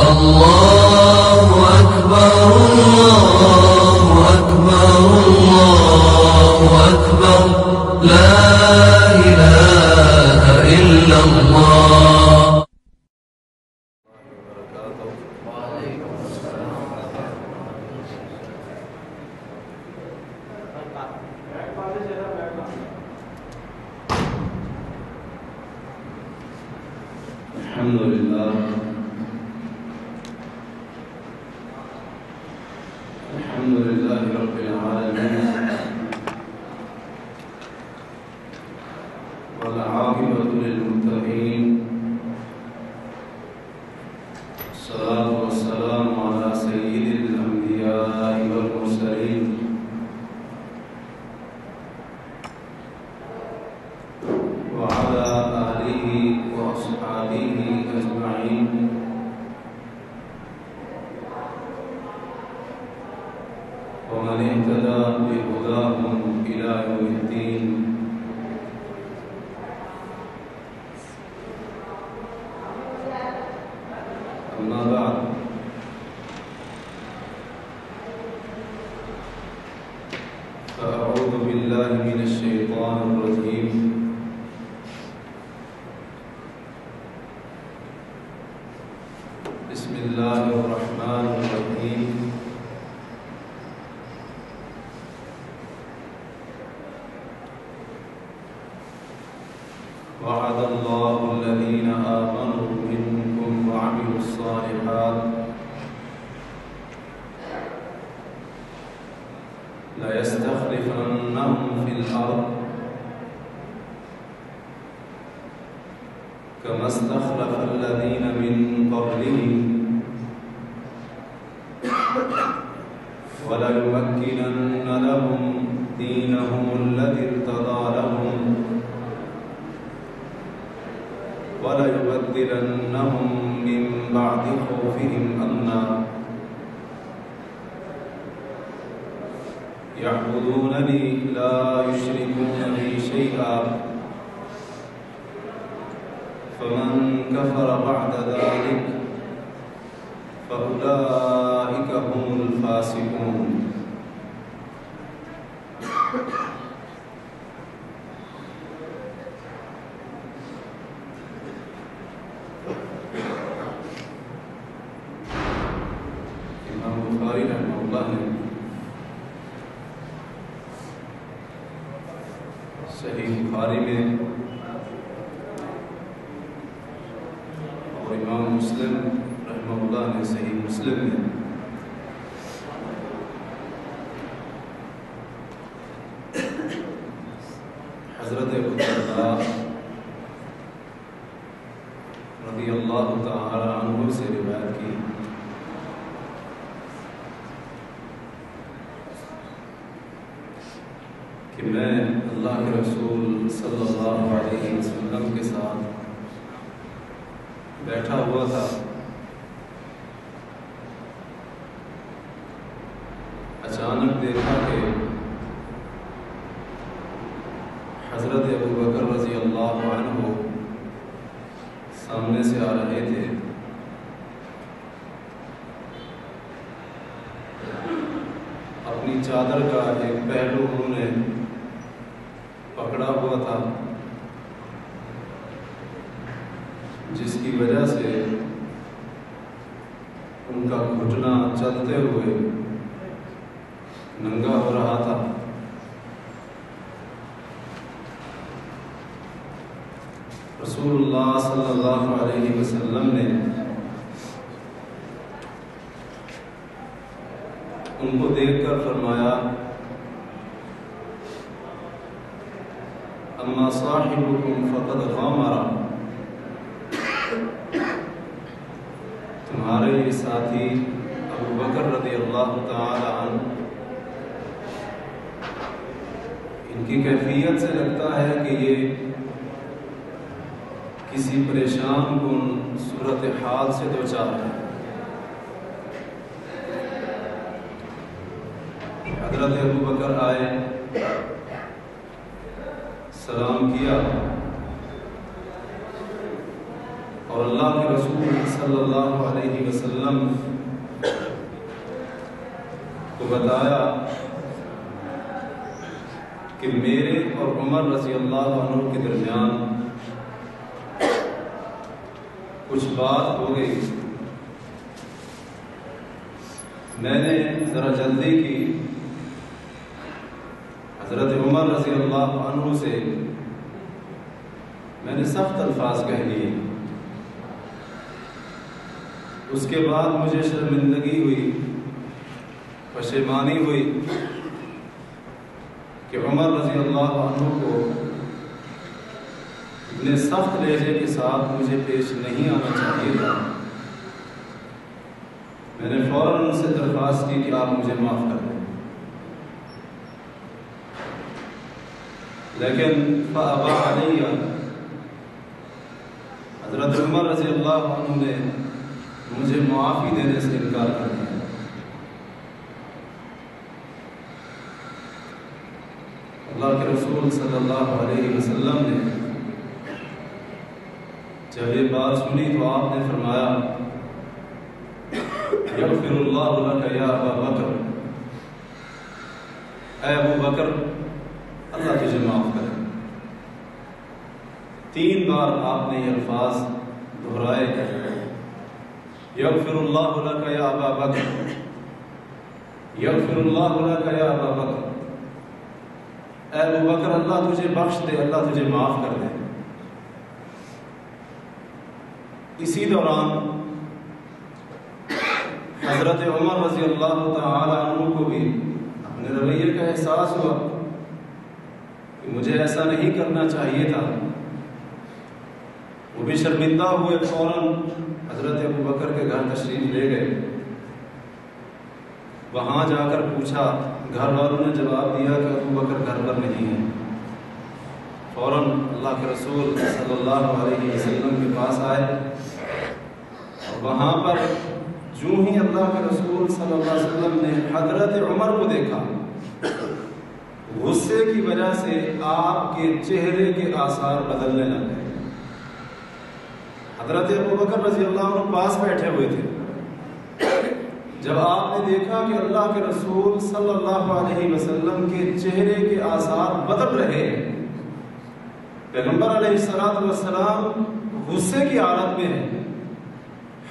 الله أكبر الله أكبر الله أكبر لا إله إلا الله. الحمد لله رب العالمين والعاقبة للمتقين الصلاة والسلام على سيد الأنبياء والمرسلين وعلى آله وأصحابه أجمعين ومن اهتدى بهداهم إلى يوم الدين. أما بعد فأعوذ بالله من الشيطان الرجيم. بسم الله الرحمن الرحيم. وعد الله الذين آمنوا منكم وعملوا الصالحات ليستخلفنهم في الأرض كما استخلف الذين من قبلهم وليمكنن لهم دينهم الذي ارتضى لهم وليبدلنهم من بعد خوفهم أمنا يعبدونني لا يشركون بي شيئا فمن كفر بعد ذلك فأولئك هم الفاسقون. امام بخاری رحمہ اللہ نے صحیح بخاری میں اور امام مسلم رحمہ اللہ نے صحیح مسلم میں حضرت ابو درداء رضی اللہ تعالی عنہ سے روایت کی کہ میں اللہ کے رسول صلی اللہ علیہ وسلم کے ساتھ بیٹھا ہوا تھا. اچانک دیکھا کہ حضرت ابو بکر رضی اللہ عنہ سامنے سے آ رہے تھے. اپنی چادر کا ایک پہلو انہوں نے پکڑا ہوا تھا جس کی وجہ سے ان کا گھٹنا چلتے ہوئے ننگا ہو رہا تھا. رسول اللہ صلی اللہ علیہ وسلم نے ان کو دیکھ کر فرمایا اما صاحبکم فقد غامر، تمہارے یہ ساتھی ابو بکر رضی اللہ تعالی عنہ ان کی کیفیت سے لگتا ہے کہ یہ کسی پریشان کن صورتحال سے دوچار ہے. حضرت ابو بکر آئے، سلام کیا اور اللہ کے رسول صلی اللہ علیہ وسلم کو بتایا کہ میرے اور عمر رضی اللہ عنہ کے درمیان کچھ بات ہو گئی. میں نے ذرا جلدی کی، حضرت عمر رضی اللہ عنہ سے میں نے سخت الفاظ کہہ لیے. اس کے بعد مجھے شرمندگی ہوئی، پشیمانی ہوئی کہ عمر رضی اللہ عنہ کو اتنے سخت لہجے کے ساتھ مجھے پیش نہیں آنا چاہیے تھا. میں نے فوراً ان سے درخواست کی کہ آپ مجھے معاف کر دیں، لیکن فأبى علی، حضرت عمر رضی اللہ عنہ نے مجھے معافی دینے سے انکار کر دیا. اللہ کے رسول صلی اللہ علیہ وسلم نے جب یہ بات سنی تو آپ نے فرمایا یغفر اللہ لک یا ابا بکر، اے ابو بکر اللہ تجھے معاف کرے. 3 بار آپ نے یہ الفاظ دہرائے، یغفر اللہ لک یا ابا بکر، یغفر اللہ لک یا ابا بکر، اے ابو بکر اللہ تجھے بخش دے، اللہ تجھے معاف کر دے. اسی دوران حضرت عمر رضی اللہ تعالی عنہ کو بھی اپنے رویے کا احساس ہوا کہ مجھے ایسا نہیں کرنا چاہیے تھا. وہ بھی شرمندہ ہوئے، فوراً حضرت ابو بکر کے گھر تشریف لے گئے. وہاں جا کر پوچھا، گھر والوں نے جواب دیا کہ ابو بکر گھر پر نہیں ہے. فوراً اللہ کے رسول صلی اللہ علیہ وسلم کے پاس آئے، اور وہاں پر جو ہی اللہ کے رسول صلی اللہ علیہ وسلم نے حضرت عمر کو دیکھا، غصے کی وجہ سے آپ کے چہرے کے آثار بدلنے لگے. حضرت ابو بکر رضی اللہ عنہ پاس بیٹھے ہوئے تھے. جب آپ نے دیکھا کہ اللہ کے رسول صلی اللہ علیہ وسلم کے چہرے کے آثار بدل رہے، پیغمبر علیہ السلام غصے کی حالت میں ہیں،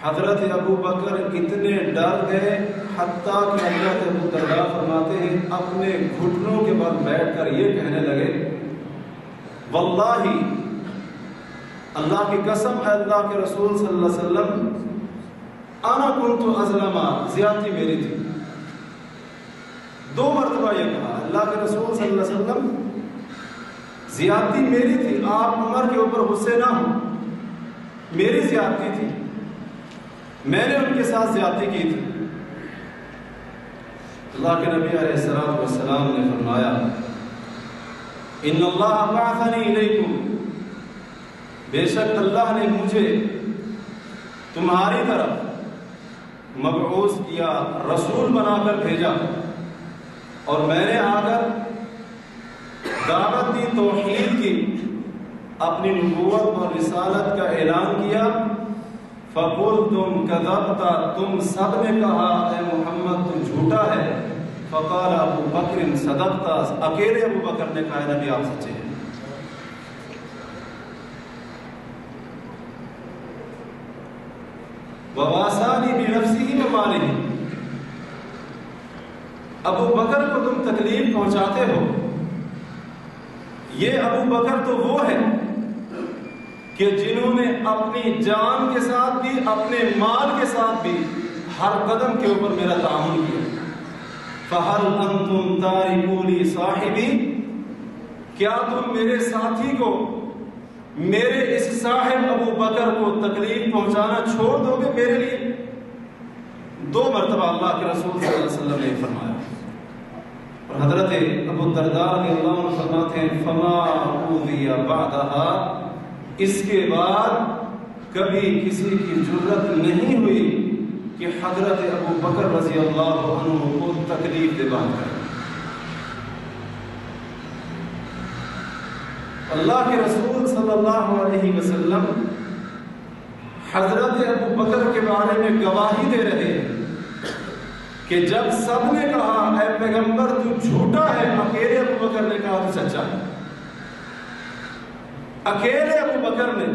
حضرت ابو بکر اتنے ڈر گئے حتیٰ کہ حضرت ابو درداء فرماتے ہیں اپنے گھٹنوں کے بل بیٹھ کر یہ کہنے لگے، واللہ اللہ کی قسم ہے اللہ کے رسول صلی اللہ علیہ وسلم، انا کنت ازلما، زیادتی میری تھی. 2 مرتبہ یہ کہا اللہ کے رسول صلی اللہ علیہ وسلم، زیادتی میری تھی، آپ عمر کے اوپر غصے نہ ہوں، میری زیادتی تھی، میں نے ان کے ساتھ زیادتی کی تھی. اللہ کے نبی علیہ السلام نے فرمایا، ان اللہ بعثنی الیکم، بے شک اللہ نے مجھے تمہاری طرف مبعوث کیا، رسول بنا کر بھیجا، اور میں نے آ کر دعوت دی، توحید کی، اپنی نبوت اور رسالت کا اعلان کیا. فَقُلْتُمْ كَذَبْتَ، تم سب نے کہا اے محمد تو جھوٹا ہے. فقال ابو بکر صدقت، اکیلے ابو بکر نے کہا نبی آپ سچے ہیں. وَوَاسَانِي بِنَفْسِهِ وَمَالِهِ، ابو بکر کو تم تکلیف پہنچاتے ہو. یہ ابو بکر تو وہ ہے کہ جنہوں نے اپنی جان کے ساتھ بھی، اپنے مال کے ساتھ بھی ہر قدم کے اوپر میرا تعاون کیا. فَهَلْ أَنْتُمْ تَارِكُوا لِي صَاحِبِي، کیا تم میرے ساتھی کو، میرے اس صاحب ابو بکر کو تکلیف پہنچانا چھوڑ دو گے میرے لیے؟ 2 مرتبہ اللہ کے رسول صلی اللہ علیہ وسلم نے فرمایا. اور حضرت ابو درداء رضی اللہ عنہ فرماتے ہیں فما اوذی بعدها، اس کے بعد کبھی کسی کی جرت نہیں ہوئی کہ حضرت ابو بکر رضی اللہ عنہ کو تکلیف دے بات کرے. اللہ کے رسول صلی اللہ علیہ وسلم حضرت ابو بکر کے بارے میں گواہی دے رہے ہیں کہ جب سب نے کہا اے پیغمبر تو جھوٹا ہے، اکیلے ابو بکر نے کہا تو سچا ہے۔ اکیلے ابو بکر نے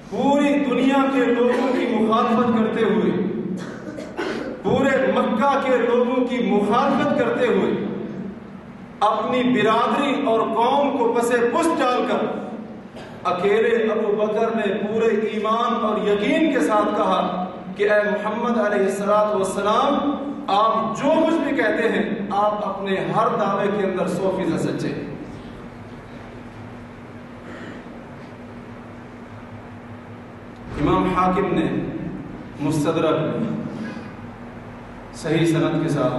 پوری دنیا کے لوگوں کی مخالفت کرتے ہوئے، پورے مکہ کے لوگوں کی مخالفت کرتے ہوئے، اپنی برادری اور قوم کو پس پشت ڈال کر اکیلے ابو بکر نے پورے ایمان اور یقین کے ساتھ کہا کہ اے محمد علیہ السلام، آپ جو کچھ بھی کہتے ہیں آپ اپنے ہر دعوے کے اندر 100% سچے ہیں۔ امام حاکم نے مستدرک میں صحیح سند کے ساتھ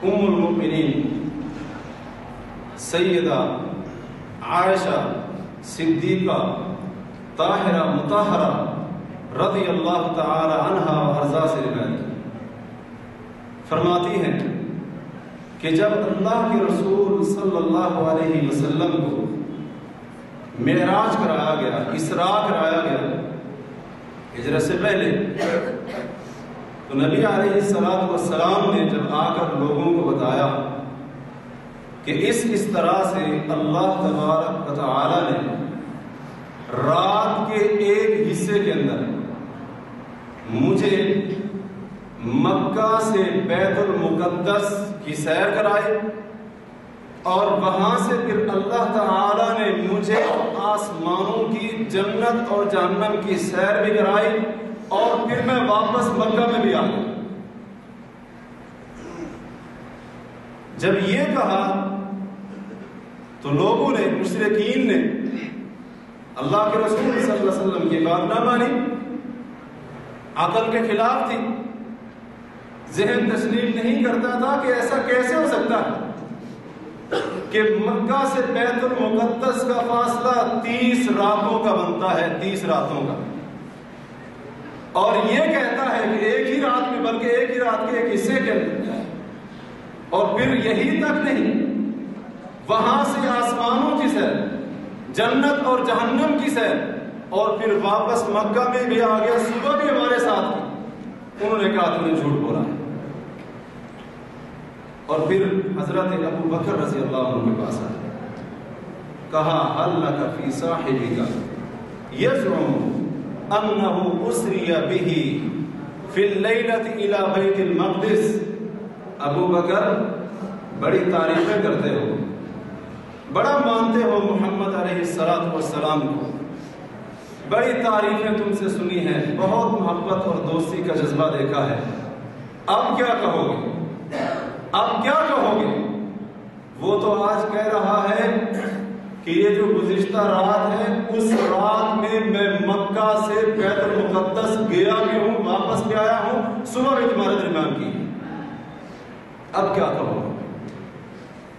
ام المؤمنین سیدہ عائشہ صدیقہ طاہرہ مطہرہ رضی اللہ تعالی عنہا و ارضا سے روایت فرماتی ہیں کہ جب اللہ کے رسول صلی اللہ علیہ وسلم کو معراج کرایا گیا، اسراء کرایا گیا ہجرت سے پہلے، تو نبی علیہ السلام نے جب آ کر لوگوں کو بتایا کہ اس طرح سے اللہ تبارک و تعالی نے رات کے ایک حصے کے اندر مجھے مکہ سے بیت المقدس کی سیر کرائی، اور وہاں سے پھر اللہ تعالی نے مجھے آسمانوں کی جنت اور جہنم کی سیر بھی کرائی، اور پھر میں واپس مکہ میں بھی آ گیا۔ جب یہ کہا تو لوگوں نے، مشرکین نے اللہ کے رسول صلی اللہ علیہ وسلم کی بات نہ مانی، عقل کے خلاف تھی، ذہن تسلیم نہیں کرتا تھا کہ ایسا کیسے ہو سکتا ہے کہ مکہ سے بیت المقدس کا فاصلہ 30 راتوں کا بنتا ہے، 30 راتوں کا، اور یہ کہتا ہے کہ ایک ہی رات میں، بلکہ ایک ہی رات کے ایک حصے کے اندر، اور پھر یہی تک نہیں، وہاں سے آسمانوں کی سیر، جنت اور جہنم کی سیر، اور پھر واپس مکہ میں بھی آ گیا، صبح بھی ہمارے ساتھ تھی۔ انہوں نے کہا تم نے جھوٹ بولا ہے، اور پھر حضرت ابو بکر رضی اللہ عنہ کے پاس آئے، کہا هل لك في صاحبك يزعم انه اسري به في الليلة الى بیت المقدس۔ ابو بکر بڑی تعریفیں کرتے ہو، بڑا مانتے ہو محمد علیہ السلام کو، بڑی تعریفیں تم سے سنی ہیں، بہت محبت اور دوستی کا جذبہ دیکھا ہے، اب کیا کہو گے؟ اب کیا کہو گے؟ وہ تو آج کہہ رہا ہے کہ یہ جو گزشتہ رات ہے، اس رات میں میں مکہ سے بیت المقدس گیا بھی ہوں، واپس بھی آیا ہوں، صبح بھی تمہارے درمیان کی۔ اب کیا کہو؟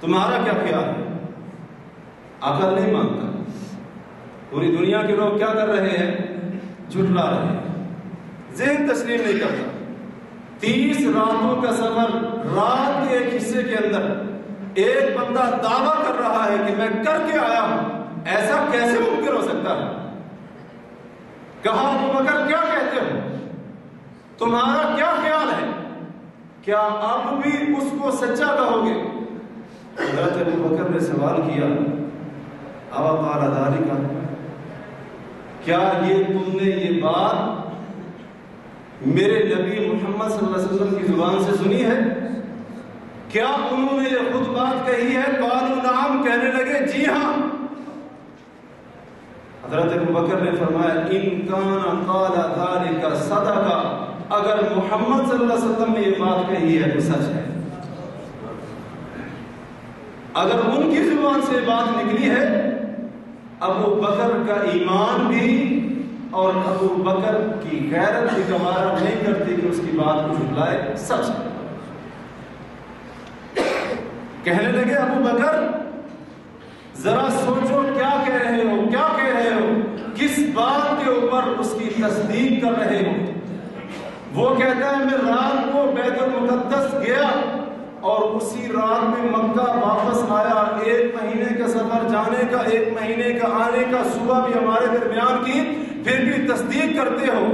تمہارا کیا خیال ہے؟ عقل نہیں مانتا، پوری دنیا کے لوگ کیا کر رہے ہیں؟ جھٹلا رہے ہیں، ذہن تسلیم نہیں کرتا۔ 30 راتوں کا سفر، رات کے ایک حصے کے اندر ایک بندہ دعویٰ کر رہا ہے کہ میں کر کے آیا ہوں، ایسا کیسے ممکن ہو سکتا ہے؟ کہا ابو بکر کیا کہتے ہو؟ تمہارا کیا خیال ہے؟ کیا اب بھی اس کو سچا کہو گے؟ حضرت ابو بکر نے سوال کیا، اب قال ذالک، کیا یہ تم نے یہ بات میرے نبی محمد صلی اللہ علیہ وسلم کی زبان سے سنی ہے؟ کیا انہوں نے یہ خود بات کہی ہے؟ قالوا نعم، کہنے لگے جی ہاں۔ حضرت ابو بکر نے فرمایا ان کان قال ذلک صدق، اگر محمد صلی اللہ علیہ وسلم نے یہ بات کہی ہے تو سچ ہے، اگر ان کی زبان سے بات نکلی ہے۔ ابو بکر کا ایمان بھی اور ابو بکر کی غیرت بھی گوارا نہیں کرتی کہ اس کی بات کو جھٹلائے، سچ ہے۔ کہنے لگے ابو بکر ذرا سوچو کیا کہہ رہے ہو، کیا کہہ رہے ہو، کس بات کے اوپر اس کی تصدیق کر رہے ہو؟ وہ کہتا ہے میں رات کو بیت المقدس گیا اور اسی رات میں مکہ واپس آیا. 1 مہینے کا سفر جانے کا، 1 مہینے کا آنے کا، صبح بھی ہمارے درمیان کی، پھر بھی تصدیق کرتے ہو.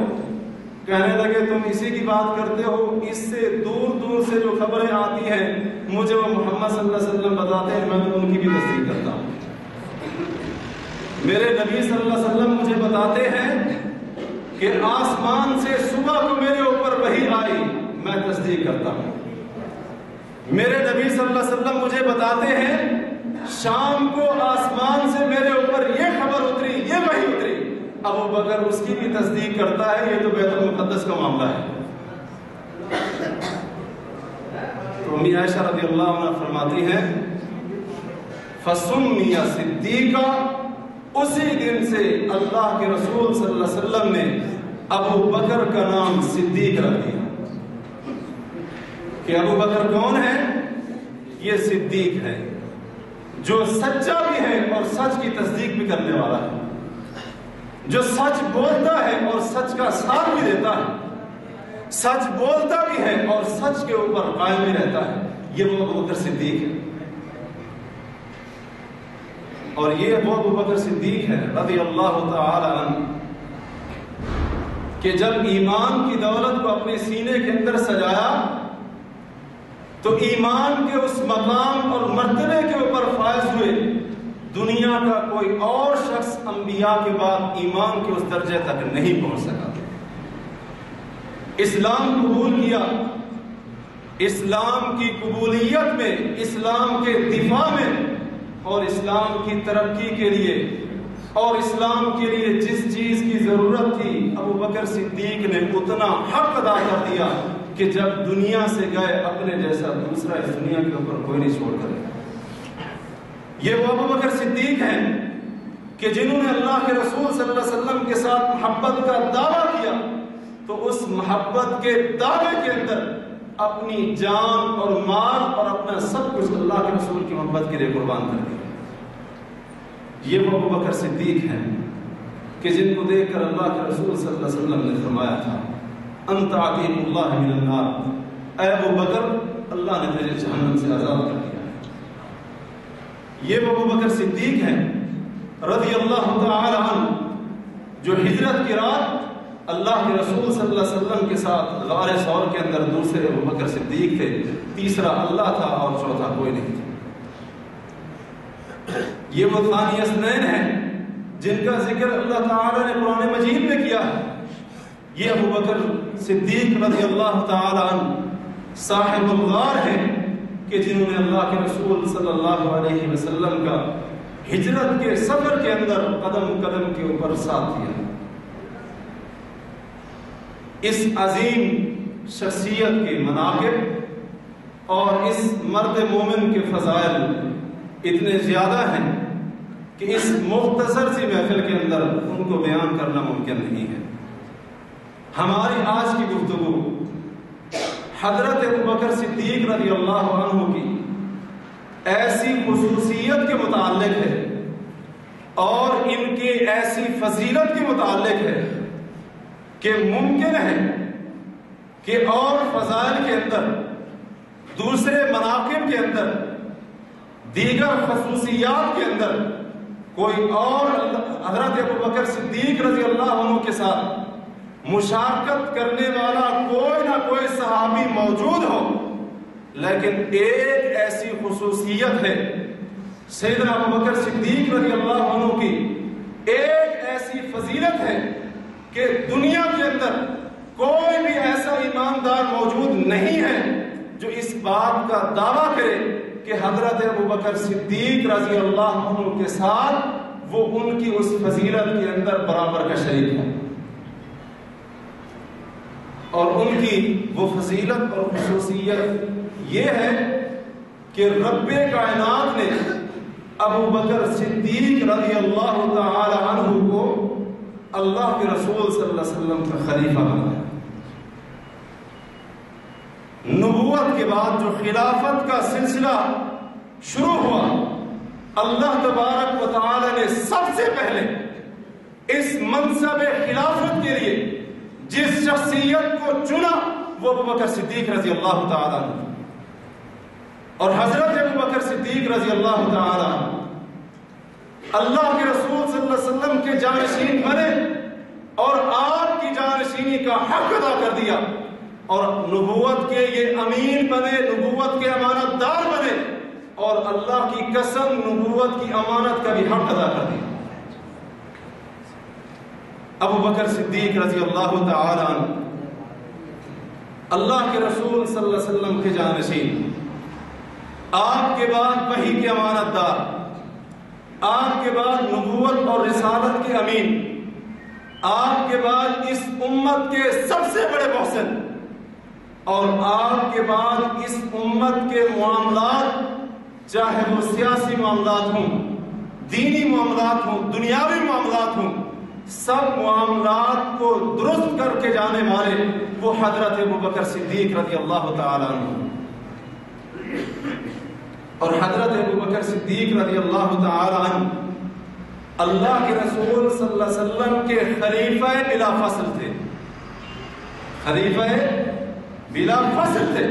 کہنے لگے تم اسی کی بات کرتے ہو، اس سے دور دور سے جو خبریں آتی ہیں مجھے وہ محمد صلی اللہ علیہ وسلم بتاتے ہیں، میں تو ان کی بھی تصدیق کرتا ہوں. میرے نبی صلی اللہ علیہ وسلم مجھے بتاتے ہیں کہ آسمان سے صبح کو میرے اوپر وحی آئی، میں تصدیق کرتا ہوں. میرے نبی صلی اللہ علیہ وسلم مجھے بتاتے ہیں شام کو آسمان سے میرے اوپر یہ خبر اتری، یہ وحی اتری. ابو بکر اس کی بھی تصدیق کرتا ہے، یہ تو بیت المقدس کا معاملہ ہے. تو امی عائشہ رضی اللہ عنہ فرماتی ہیں فسمی صدیقہ، اسی دن سے اللہ کے رسول صلی اللہ علیہ وسلم نے ابو بکر کا نام صدیق رکھ دیا. کہ ابو بکر کون ہے؟ یہ صدیق ہے جو سچا بھی ہے اور سچ کی تصدیق بھی کرنے والا ہے، جو سچ بولتا ہے اور سچ کا ساتھ بھی دیتا ہے، سچ بولتا بھی ہے اور سچ کے اوپر قائم بھی رہتا ہے. یہ وہ ابو بکر صدیق ہے. اور یہ وہ ابو بکر صدیق ہے رضی اللہ تعالی عنہ کہ جب ایمان کی دولت کو اپنے سینے کے اندر سجایا تو ایمان کے اس مقام اور مرتبے کے اوپر فائز ہوئے. دنیا کا کوئی اور شخص انبیاء کے بعد ایمان کے اس درجے تک نہیں پہنچ سکا. اسلام قبول کیا، اسلام کی قبولیت میں، اسلام کے دفاع میں اور اسلام کی ترقی کے لیے اور اسلام کے لیے جس چیز کی ضرورت تھی ابو بکر صدیق نے اتنا حق ادا کر دیا کہ جب دنیا سے گئے اپنے جیسا دوسرا اس دنیا کے اوپر کوئی نہیں چھوڑ کر. یہ وہ ابو بکر صدیق ہیں کہ جنہوں نے اللہ کے رسول صلی اللہ علیہ وسلم کے ساتھ محبت کا دعویٰ کیا تو اس محبت کے دعوے کے اندر اپنی جان اور مال اور اپنا سب کچھ اللہ کے رسول کی محبت کے لیے قربان کر دیا. یہ وہ ابو بکر صدیق ہیں کہ جن کو دیکھ کر اللہ کے رسول صلی اللہ علیہ وسلم نے فرمایا تھا انت عتیق اللہ من النار، اے ابو بکر اللہ نے تجھے جہنم سے آزاد کر دیا. یہ وہ ابو بکر صدیق ہیں رضی اللہ تعالی عنہ جو ہجرت کی رات اللہ کے رسول صلی اللہ علیہ وسلم کے ساتھ غار ثور کے اندر دوسرے ابو بکر صدیق تھے، تیسرا اللہ تھا اور چوتھا کوئی نہیں تھا. یہ وہ ثانی اثنین ہیں جن کا ذکر اللہ تعالی نے قرآن مجید میں کیا ہے. یہ ابو بکر صدیق رضی اللہ تعالی عنہ صاحب الغار ہیں کہ جنہوں نے اللہ کے رسول صلی اللہ علیہ وسلم کا ہجرت کے سفر کے اندر قدم قدم کے اوپر ساتھ دیا. اس عظیم شخصیت کے مناقب اور اس مرد مومن کے فضائل اتنے زیادہ ہیں کہ اس مختصر سی محفل کے اندر ان کو بیان کرنا ممکن نہیں ہے. ہماری آج کی گفتگو حضرت ابو بکر صدیق رضی اللہ عنہ کی ایسی خصوصیت کے متعلق ہے اور ان کی ایسی فضیلت کے متعلق ہے کہ ممکن ہے کہ اور فضائل کے اندر، دوسرے مناقب کے اندر، دیگر خصوصیات کے اندر کوئی اور حضرت ابو بکر صدیق رضی اللہ عنہ کے ساتھ مشارکت کرنے والا کوئی نہ کوئی صحابی موجود ہو، لیکن ایک ایسی خصوصیت ہے سیدنا ابو بکر صدیق رضی اللہ عنہ کی، ایک ایسی فضیلت ہے کہ دنیا کے اندر کوئی بھی ایسا ایماندار موجود نہیں ہے جو اس بات کا دعویٰ کرے کہ حضرت ابو بکر صدیق رضی اللہ عنہ کے ساتھ وہ ان کی اس فضیلت کے اندر برابر کا شریک ہے. اور ان کی وہ فضیلت اور خصوصیت یہ ہے کہ رب کائنات نے ابو بکر صدیق رضی اللہ تعالی عنہ کو اللہ کے رسول صلی اللہ علیہ وسلم کا خلیفہ بنایا. نبوت کے بعد جو خلافت کا سلسلہ شروع ہوا، اللہ تبارک و تعالی نے سب سے پہلے اس منصب خلافت کے لیے جس شخصیت کو چنا وہ ابو بکر صدیق رضی اللہ تعالی عنہ. اور حضرت ابو بکر صدیق رضی اللہ تعالی اللہ کے رسول صلی اللہ علیہ وسلم کے جانشین بنے اور آپ کی جانشینی کا حق ادا کر دیا اور نبوت کے یہ امین بنے، نبوت کے امانت دار بنے اور اللہ کی قسم نبوت کی امانت کا بھی حق ادا کر دیا۔ ابو بکر صدیق رضی اللہ تعالی عنہ اللہ کے رسول صلی اللہ علیہ وسلم کے جانشین، آپ کے بعد وحی کے امانت دار، آپ کے بعد نبوت اور رسالت کے امین، آپ کے بعد اس امت کے سب سے بڑے محسن، اور آپ کے بعد اس امت کے معاملات چاہے وہ سیاسی معاملات ہوں، دینی معاملات ہوں، دنیاوی معاملات ہوں، سب معاملات کو درست کر کے جانے والے وہ حضرت ابو بکر صدیق رضی اللہ تعالی عنہ۔ اور حضرت ابو بکر صدیق رضی اللہ تعالی عنہ اللہ کے رسول صلی اللہ علیہ وسلم کے خلیفہ بلا فصل تھے، خلیفہ بلا فصل تھے۔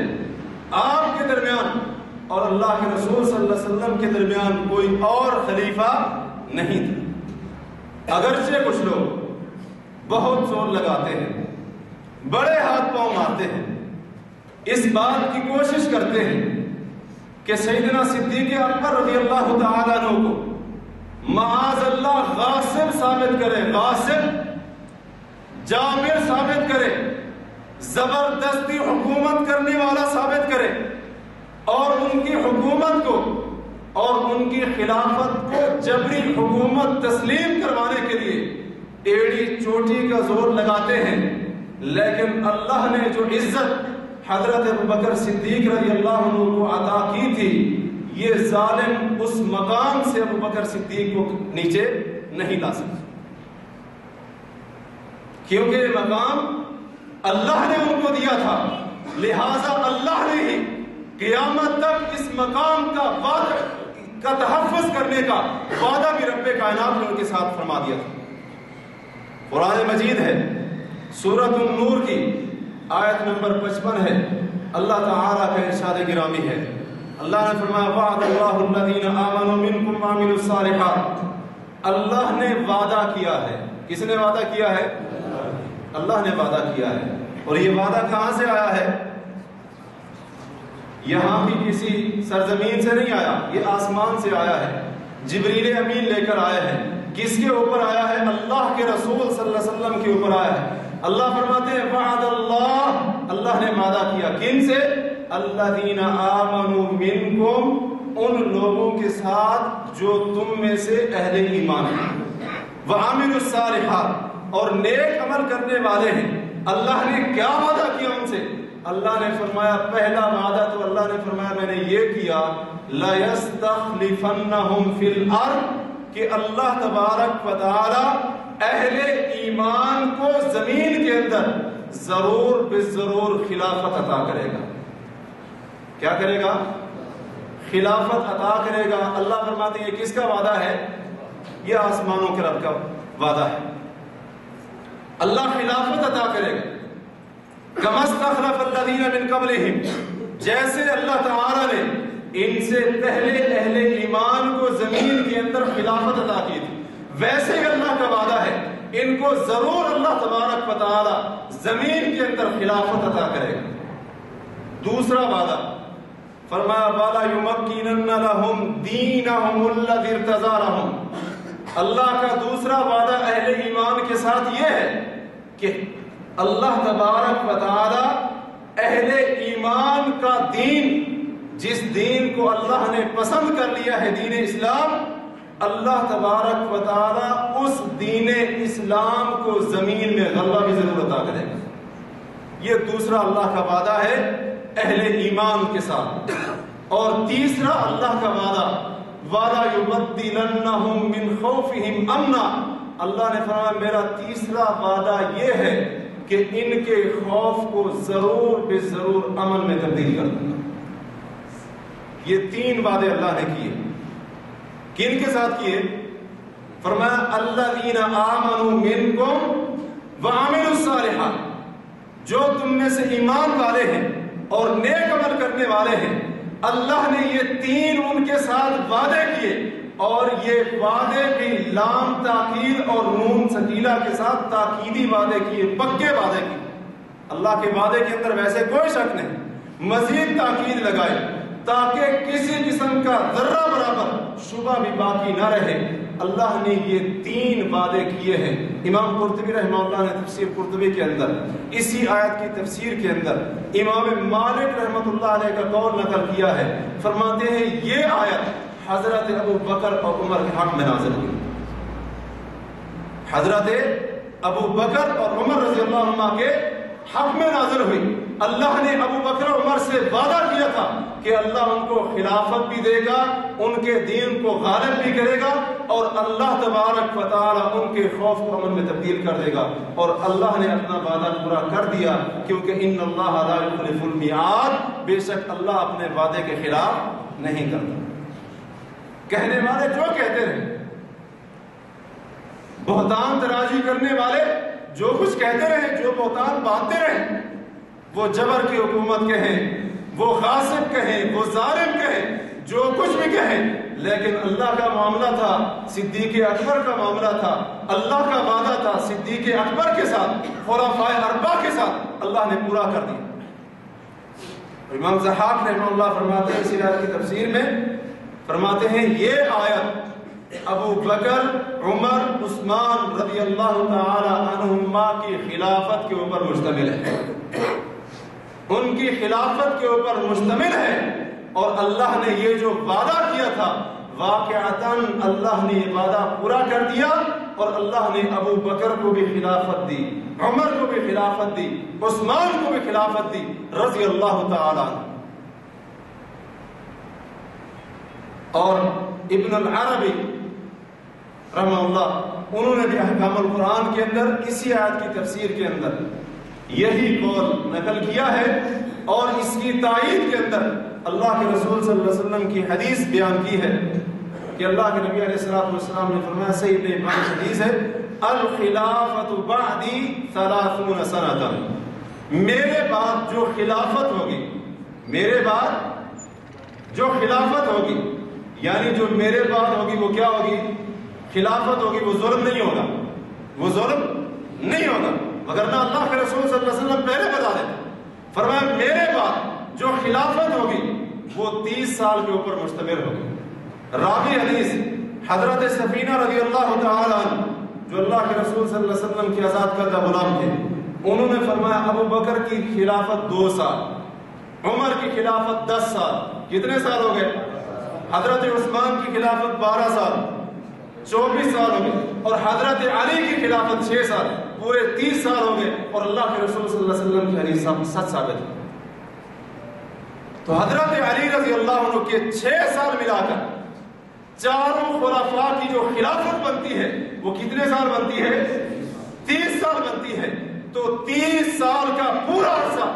آپ کے درمیان اور اللہ کے رسول صلی اللہ علیہ وسلم کے درمیان کوئی اور خلیفہ نہیں تھا۔ اگرچہ کچھ لوگ بہت زور لگاتے ہیں، بڑے ہاتھ پاؤں مارتے ہیں، اس بات کی کوشش کرتے ہیں کہ سیدنا صدیق اکبر رضی اللہ تعالیٰ عنہ کو معاذ اللہ غاصب ثابت کرے، غاصب جابر ثابت کرے، زبردستی حکومت کرنے والا ثابت کرے اور ان کی حکومت کو اور ان کی خلافت کو جبری حکومت تسلیم کروانے کے لیے ایڑی چوٹی کا زور لگاتے ہیں، لیکن اللہ نے جو عزت حضرت ابو بکر صدیق رضی اللہ عنہ کو عطا کی تھی، یہ ظالم اس مقام سے ابو بکر صدیق کو نیچے نہیں لا سکتے، کیونکہ یہ مقام اللہ نے ان کو دیا تھا، لہذا اللہ نے ہی قیامت تک اس مقام کا وعدہ کا تحفظ کرنے کا وعدہ بھی رب کائنات نے ان کے ساتھ فرما دیا تھا۔ قرآن مجید ہے، سورۃ النور کی آیت نمبر 55 ہے، اللہ تعالیٰ کا ارشاد گرامی ہے، اللہ نے فرمایا وعد اللہ الذین آمنوا منکم وعملوا الصالحات، اللہ نے وعدہ کیا ہے۔ کس نے وعدہ کیا ہے؟ اللہ نے وعدہ کیا ہے۔ اور یہ وعدہ کہاں سے آیا ہے؟ یہاں بھی کسی سرزمین سے نہیں آیا، یہ آسمان سے آیا ہے، جبریل امین لے کر آئے ہیں۔ کس کے اوپر آیا ہے؟ اللہ کے رسول صلی اللہ علیہ وسلم کے اوپر آیا ہے۔ اللہ فرماتے ہیں وعد اللہ نے وعدہ کیا، کن سے؟ الذین آمنوا منکم، ان لوگوں کے ساتھ جو تم میں سے اہل ایمان ہیں، وعملوا الصالحات، اور نیک عمل کرنے والے ہیں۔ اللہ نے کیا وعدہ کیا ان سے؟ اللہ نے فرمایا پہلا وعدہ تو اللہ نے فرمایا میں نے یہ کیا لَيَسْتَخْلِفَنَّهُمْ فِي الْأَرْضِ، کہ اللہ تبارک و تعالی اہل ایمان کو زمین کے اندر ضرور بالضرور خلافت عطا کرے گا۔ کیا کرے گا؟ خلافت عطا کرے گا۔ اللہ فرماتے ہیں یہ کس کا وعدہ ہے؟ یہ آسمانوں کے رب کا وعدہ ہے۔ اللہ خلافت عطا کرے گا۔ كَمَا اسْتَخْلَفَ الَّذِينَ مِن قَبْلِهِمْ، جیسے اللہ تعالیٰ نے ان سے پہلے اہل ایمان کو زمین کے اندر خلافت عطا کی تھی، ویسے ہی اللہ کا وعدہ ہے ان کو ضرور اللہ تبارک و تعالی زمین کے اندر خلافت عطا کرے گا۔ دوسرا وعدہ فرمایا وَلَا يُمَكِّنَنَّ لَهُمْ دِينَهُمُ الَّذِي ارْتَضَىٰ لَهُمْ، اللہ کا دوسرا وعدہ اہل ایمان کے ساتھ یہ ہے کہ اللہ تبارک و تعالی اہل ایمان کا دین، جس دین کو اللہ نے پسند کر لیا ہے دین اسلام، اللہ تبارک و تعالی اس دین اسلام کو زمین میں غلبہ بھی ضرور عطا کرے گا۔ یہ دوسرا اللہ کا وعدہ ہے اہل ایمان کے ساتھ۔ اور تیسرا اللہ کا وعدہ وَلَا يُبَدِّلَنَّهُم مِّن خَوْفِهِمْ أَمْنًا، اللہ نے فرمایا میرا تیسرا وعدہ یہ ہے کہ ان کے خوف کو ضرور بے ضرور امن میں تبدیل کر دوں گا۔ یہ تین وعدے اللہ نے کیے۔ کن کے ساتھ کیے؟ فرمایا الذین آمنوا منکم وعملوا الصالحات، جو تم میں سے ایمان والے ہیں اور نیک عمل کرنے والے ہیں، اللہ نے یہ 3 ان کے ساتھ وعدے کیے، اور یہ وعدے بھی لام تاکید اور نون ثقیلہ کے ساتھ تاکیدی وعدے کیے، پکے وعدے کیے۔ اللہ کے وعدے کے اندر ویسے کوئی شک نہیں، مزید تاکید لگائے تاکہ کسی قسم کا ذرہ برابر شبہ بھی باقی نہ رہے۔ اللہ نے یہ 3 وعدے کیے ہیں۔ امام قرطبی رحمہ اللہ نے تفسیر قرطبی کے اندر اسی آیت کی تفسیر کے اندر امام مالک رحمۃ اللہ علیہ کا قول نقل کیا ہے، فرماتے ہیں یہ آیت حضرت ابو بکر اور عمر کے حق میں نازل ہوئی۔ حضرت ابو بکر اور عمر رضی اللہ عنہ کے حق میں نازل ہوئی۔ اللہ نے ابو بکر اور عمر سے وعدہ کیا تھا کہ اللہ ان کو خلافت بھی دے گا، ان کے دین کو غالب بھی کرے گا، اور اللہ تبارک و تعالی ان کے خوف کو امن میں تبدیل کر دے گا، اور اللہ نے اپنا وعدہ پورا کر دیا، کیونکہ ان اللہ لا یخلف المیعاد، بے شک اللہ اپنے وعدے کے خلاف نہیں کرتا۔ کہنے والے جو کہتے رہے، بہتان تراشی کرنے والے جو کچھ کہتے رہے، جو بہتان باندھتے رہے، وہ جبر کی حکومت کہیں، وہ غاصب کہیں، وہ ظالم کہیں، جو کچھ بھی کہیں، لیکن اللہ کا معاملہ تھا، صدیق اکبر کا معاملہ تھا، اللہ کا وعدہ تھا صدیق اکبر کے ساتھ، خلفائے اربعہ کے ساتھ، اللہ نے پورا کر دیا۔ امام ضحاک رحمہ اللہ فرماتے ہیں اسی آیت کی تفسیر میں، فرماتے ہیں یہ آیت ابو بکر، عمر، عثمان رضی اللہ تعالی عنہما کی خلافت کے اوپر مشتمل ہے، ان کی خلافت کے اوپر مشتمل ہے، اور اللہ نے یہ جو وعدہ کیا تھا واقعتاً اللہ نے یہ وعدہ پورا کر دیا، اور اللہ نے ابو بکر کو بھی خلافت دی، عمر کو بھی خلافت دی، عثمان کو بھی خلافت دی رضی اللہ تعالی عنہ۔ اور ابن العربی رحمہ اللہ انہوں نے بھی احکام القرآن کے اندر اسی آیت کی تفسیر کے اندر یہی قول نقل کیا ہے، اور اس کی تائید کے اندر اللہ کے رسول صلی اللہ علیہ وسلم کی حدیث بیان کی ہے کہ اللہ کے نبی علیہ الصلوۃ والسلام نے فرمایا، صحیح ابن حبان حدیث ہے، الخلافت بعدی 30 سنۃ، میرے بعد جو خلافت ہوگی، میرے بعد جو خلافت ہوگی، یعنی جو میرے بعد ہوگی وہ کیا ہوگی؟ خلافت ہوگی، وہ ظلم نہیں ہوگا، وہ ظلم نہیں ہوگا، وگرنہ اللہ کے رسول صلی اللہ علیہ وسلم پہلے بتا دیتے، فرمایا میرے بعد جو خلافت ہوگی وہ 30 سال کے اوپر مشتمل ہوگی۔ راوی حدیث حضرت سفینہ رضی اللہ تعالی عنہ جو اللہ کے رسول صلی اللہ علیہ وسلم کے آزاد کردہ غلام تھے، انہوں نے فرمایا ابو بکر کی خلافت 2 سال، عمر کی خلافت 10 سال، کتنے سال ہو گئے؟ حضرت عثمان کی خلافت 12 سال، 24 سال ہو گئے، اور حضرت علی کی خلافت 6 سال، پورے 30 سال ہو گئے، اور اللہ کے رسول صلی اللہ علیہ وسلم کی حدیث سچ ثابت ہے۔ تو حضرت علی رضی اللہ عنہ کے 6 سال ملا کر چاروں خلفاء کی جو خلافت بنتی ہے وہ کتنے سال بنتی ہے؟ 30 سال بنتی ہے۔ تو 30 سال کا پورا عرصہ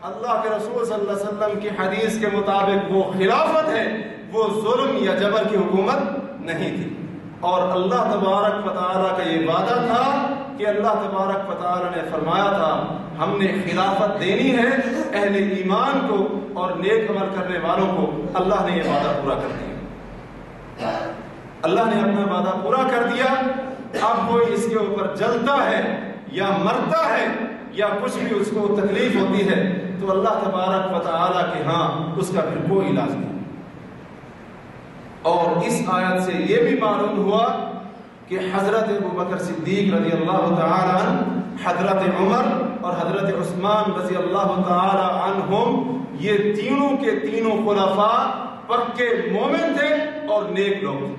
اللہ کے رسول صلی اللہ علیہ وسلم کی حدیث کے مطابق وہ خلافت ہے، وہ ظلم یا جبر کی حکومت نہیں تھی۔ اور اللہ تبارک و تعالیٰ کا یہ وعدہ تھا کہ اللہ تبارک و تعالیٰ نے فرمایا تھا ہم نے خلافت دینی ہے اہل ایمان کو اور نیک عمل کرنے والوں کو۔ اللہ نے یہ وعدہ پورا کر دیا، اللہ نے اپنا وعدہ پورا کر دیا۔ اب کوئی اس کے اوپر جلتا ہے یا مرتا ہے یا کچھ بھی اس کو تکلیف ہوتی ہے تو اللہ تبارک و تعالیٰ کے ہاں اس کا پھر کوئی علاج نہیں۔ اور اس آیت سے یہ بھی معلوم ہوا کہ حضرت ابو بکر صدیق رضی اللہ تعالی عنہ، حضرت عمر اور حضرت عثمان رضی اللہ تعالی عنہم، یہ تینوں کے تینوں خلفاء پکے مومن تھے اور نیک لوگ تھے،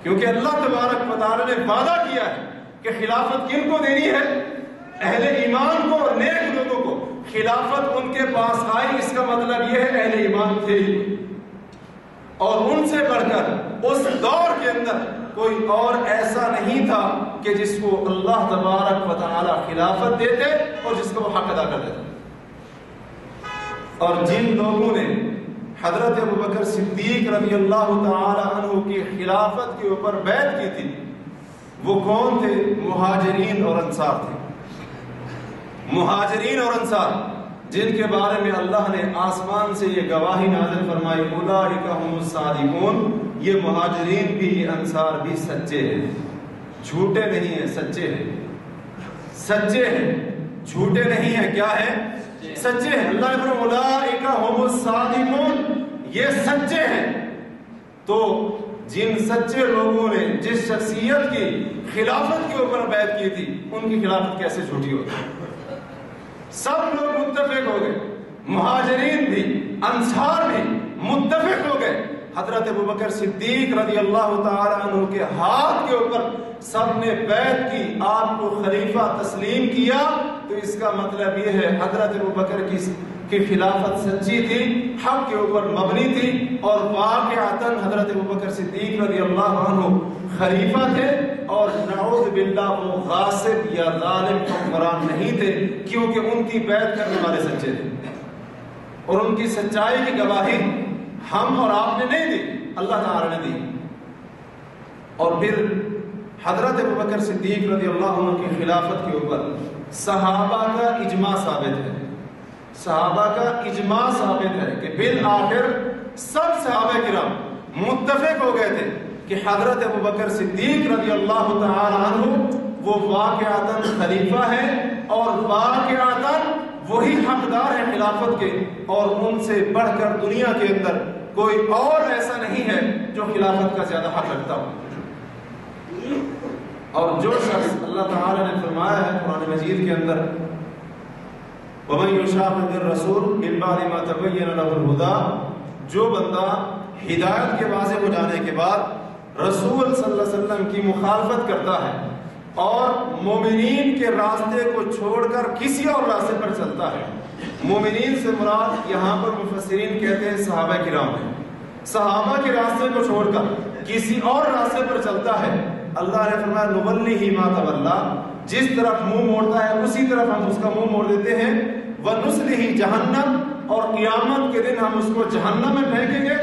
کیونکہ اللہ تبارک و تعالی نے وعدہ کیا ہے کہ خلافت کن کو دینی ہے؟ اہل ایمان کو اور نیک لوگوں کو۔ خلافت ان کے پاس آئی، اس کا مطلب یہ ہے اہل ایمان تھے، اور ان سے بڑھ کر اس دور کے اندر کوئی اور ایسا نہیں تھا کہ جس کو اللہ تبارک و تعالی خلافت دیتے اور جس کو وہ حق ادا کر دیتے۔ اور جن لوگوں نے حضرت ابو بکر صدیق رضی اللہ تعالی عنہ کی خلافت کے اوپر بیعت کی تھی وہ کون تھے؟ مہاجرین اور انصار تھے، مہاجرین اور انصار۔ جن کے بارے میں اللہ نے آسمان سے یہ گواہی نازل فرمائی اولئک هم الصادقون، یہ مہاجرین بھی یہ انصار بھی سچے ہیں، جھوٹے نہیں ہیں، سچے ہیں، سچے ہیں، جھوٹے نہیں ہیں، کیا ہے؟ سچے ہیں۔ اللہ نے فرمایا اولئک هم الصادقون، یہ سچے ہیں۔ تو جن سچے لوگوں نے جس شخصیت کی خلافت کے اوپر بیعت کی تھی، ان کی خلافت کیسے جھوٹی ہوتی؟ سب لوگ متفق ہو گئے، مہاجرین بھی انصار بھی متفق ہو گئے، حضرت ابوبکر صدیق رضی اللہ تعالی عنہ کے ہاتھ کے اوپر سب نے بیعت کی، آپ کو خلیفہ تسلیم کیا۔ تو اس کا مطلب یہ ہے حضرت ابوبکر کی خلافت سچی تھی، حق کے اوپر مبنی تھی، اور واقعتاً حضرت ابوبکر صدیق رضی اللہ عنہ خلیفہ تھے، اور نعوذ باللہ وہ غاصب یا ظالم حکمران نہیں تھے، کیونکہ ان کی بیعت کرنے والے سچے تھے، اور ان کی سچائی کی گواہی ہم اور آپ نے نہیں دی، اللہ تعالی نے دی۔ اور پھر حضرت ابوبکر صدیق رضی اللہ عنہ کی خلافت کے اوپر صحابہ کا اجماع ثابت ہے، صحابہ کا اجماع ثابت ہے کہ بالآخر سب صحابہ کرام متفق ہو گئے تھے کہ حضرت ابوبکر صدیق رضی اللہ تعالی عنہ وہ واقعتاً خلیفہ ہیں، اور واقعتاً وہی حقدار ہیں خلافت کے، اور ان سے بڑھ کر دنیا کے اندر کوئی اور ایسا نہیں ہے جو خلافت کا زیادہ حق رکھتا ہو۔ اور جو شخص اللہ تعالی نے فرمایا ہے قرآن مجید کے اندر وَمَن يُشَاقِقِ الرَّسُولَ مِن بَعْدِ مَا تَبَيَّنَ لَهُ الْهُدَىٰ، جو بندہ ہدایت کے واضح ہو جانے کے بعد رسول صلی اللہ علیہ وسلم کی مخالفت کرتا ہے اور مومنین کے راستے کو چھوڑ کر کسی اور راستے پر چلتا ہے، مومنین سے مراد یہاں پر مفسرین کہتے ہیں صحابہ کرام ہیں، صحابہ کے راستے کو چھوڑ کر کسی اور راستے پر چلتا ہے، اللہ نے فرمایا نُوَلِّهِ مَا تَوَلَّىٰ، جس طرف منہ موڑتا ہے اسی طرف ہم اس کا منہ موڑ دیتے ہیں، وَنُصْلِهِ جَهَنَّمَ، اور قیامت کے دن ہم اس کو جہنم میں پھینکیں گے،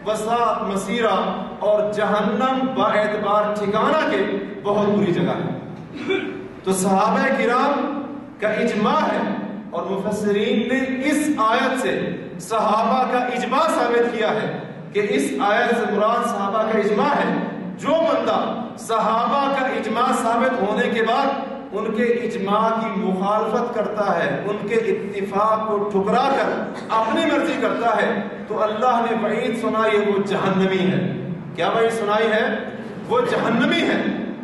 وَسَاءَتْ مَصِيرًا، اور جہنم با اعتبار ٹھکانہ کے بہت بری جگہ ہے۔ تو صحابہ کرام کا اجماع ہے، اور مفسرین نے اس آیت سے صحابہ کا اجماع ثابت کیا ہے کہ اس آیت سے مراد صحابہ کا اجماع ہے۔ جو بندہ صحابہ کا اجماع ثابت ہونے کے بعد ان کے اجماع کی مخالفت کرتا ہے، ان کے اتفاق کو ٹھکرا کر اپنی مرضی کرتا ہے، تو اللہ نے وعید سنائی ہے وہ جہنمی ہے۔ کیا وعید سنائی ہے؟ وہ جہنمی ہے۔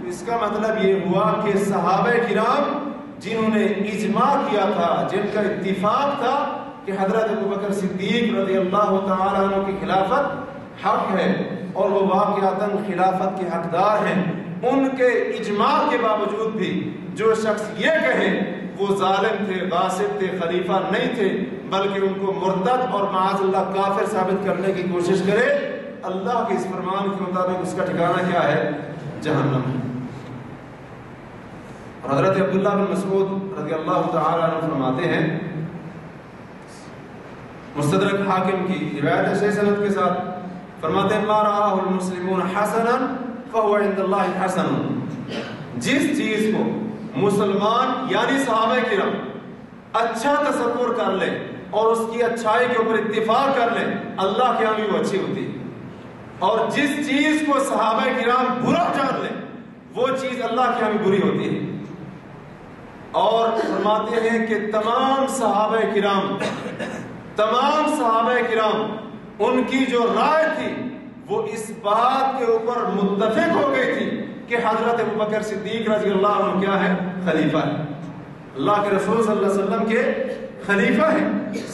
اس کا مطلب یہ ہوا کہ صحابہ کرام جنہوں نے اجماع کیا تھا، جن کا اتفاق تھا کہ حضرت ابوبکر صدیق رضی اللہ تعالی عنہ کی خلافت حق ہے اور وہ واقعتاً خلافت کے حقدار ہیں، ان کے اجماع کے باوجود بھی جو شخص یہ کہے وہ ظالم تھے، غاصب تھے، خلیفہ نہیں تھے، بلکہ ان کو مرتد اور معاذ اللہ کافر ثابت کرنے کی کوشش کرے، اللہ کے اس فرمان کے مطابق اس کا ٹھکانہ کیا ہے؟ جہنم ہے۔ اور حضرت عبداللہ بن مسعود رضی اللہ تعالی عنہ فرماتے ہیں، مستدرک حاکم کی روایت ہے صحیح سند کے ساتھ، فرماتے ہیں ما رآہ المسلمون حسنا فهو عند اللہ حسن، جس چیز کو مسلمان یعنی صحابہ کرام اچھا تصور کر لے اور اس کی اچھائی کے اوپر اتفاق کر لے، اللہ کے ہاں بھی وہ اچھی ہوتی ہے، اور جس چیز کو صحابہ کرام برا جان لے وہ چیز اللہ کے ہاں بھی بری ہوتی ہے۔ اور فرماتے ہیں کہ تمام صحابہ کرام ان کی جو رائے تھی وہ اس بات کے اوپر متفق ہو گئی تھی کہ حضرت ابوبکر صدیق رضی اللہ عنہ کیا ہے؟ خلیفہ ہے، اللہ کے رسول صلی اللہ علیہ وسلم کے خلیفہ ہیں۔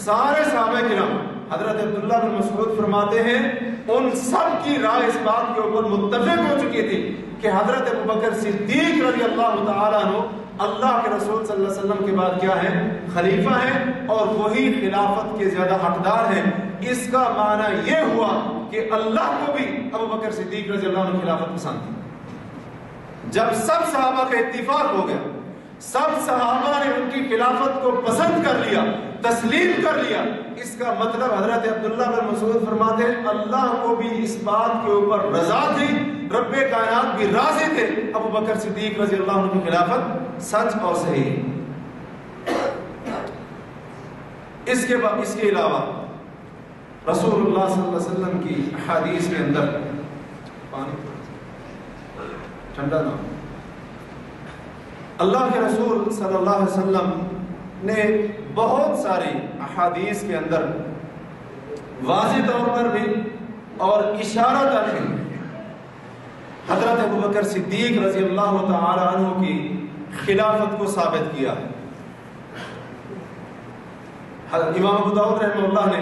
سارے صحابہ کرام، حضرت عبداللہ بن مسعود فرماتے ہیں ان سب کی رائے اس بات کے اوپر متفق ہو چکی تھی کہ حضرت ابوبکر صدیق رضی اللہ تعالیٰ عنہ اللہ کے رسول صلی اللہ علیہ وسلم کے بعد کیا ہے؟ خلیفہ ہیں، اور وہی خلافت کے زیادہ حقدار ہیں۔ اس کا معنی یہ ہوا کہ اللہ کو بھی ابوبکر صدیق رضی اللہ عنہ خلافت پسند تھی۔ جب سب صحابہ کا اتفاق ہو گیا، سب صحابہ نے ان کی خلافت کو پسند کر لیا، تسلیم کر لیا، اس کا مطلب حضرت عبداللہ بن مسعود فرماتے ہیں اللہ کو بھی اس بات کے اوپر رضا تھی، رب کائنات بھی راضی تھے، ابوبکر صدیق رضی اللہ عنہ کی خلافت سچ اور صحیح۔ اس کے علاوہ رسول اللہ صلی اللہ علیہ وسلم کی حدیث کے اندر پانی ٹھنڈا نہ، اللہ کے رسول صلی اللہ علیہ وسلم نے بہت ساری احادیث کے اندر واضح طور پر بھی اور اشارہ تک بھی حضرت ابوبکر صدیق رضی اللہ تعالی عنہ کی خلافت کو ثابت کیا ہے۔ امام ابو داؤد رحمہ اللہ نے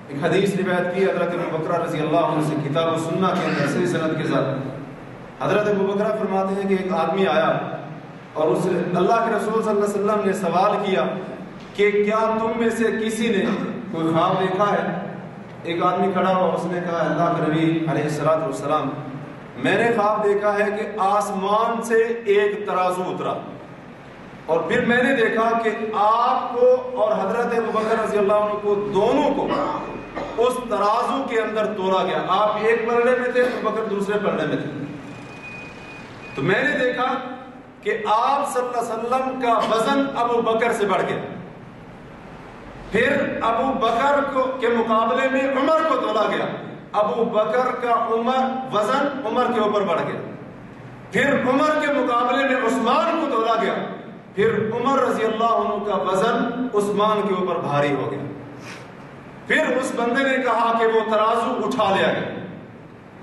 ایک حدیث روایت کی حضرت ابوبکر رضی اللہ عنہ سے کتاب السنہ کے اندر صحیح سند کے ساتھ۔ حضرت ابوبکر فرماتے ہیں کہ ایک آدمی آیا اور اس اللہ کے رسول صلی اللہ علیہ وسلم نے سوال کیا کہ کیا تم میں سے کسی نے کوئی خواب دیکھا ہے؟ ایک آدمی کھڑا ہوا، اس نے کہا اللہ کے نبی علیہ الصلوۃ والسلام میں نے خواب دیکھا ہے کہ آسمان سے ایک ترازو اترا اور پھر میں نے دیکھا کہ آپ کو اور حضرت ابوبکر رضی اللہ عنہ کو دونوں کو اس ترازو کے اندر تولا گیا۔ آپ ایک پلڑے میں تھے، ابوبکر دوسرے پلڑے میں تھے۔ تو میں نے دیکھا کہ آپ صلی اللہ علیہ وسلم کا وزن ابو بکر سے بڑھ گیا، پھر ابو بکر کے مقابلے میں عمر کو تولا گیا، ابو بکر کا وزن عمر کے اوپر بڑھ گیا، پھر عمر کے مقابلے میں عثمان کو تولا گیا، پھر عمر رضی اللہ عنہ کا وزن عثمان کے اوپر بھاری ہو گیا۔ پھر اس بندے نے کہا کہ وہ ترازو اٹھا لیا گیا،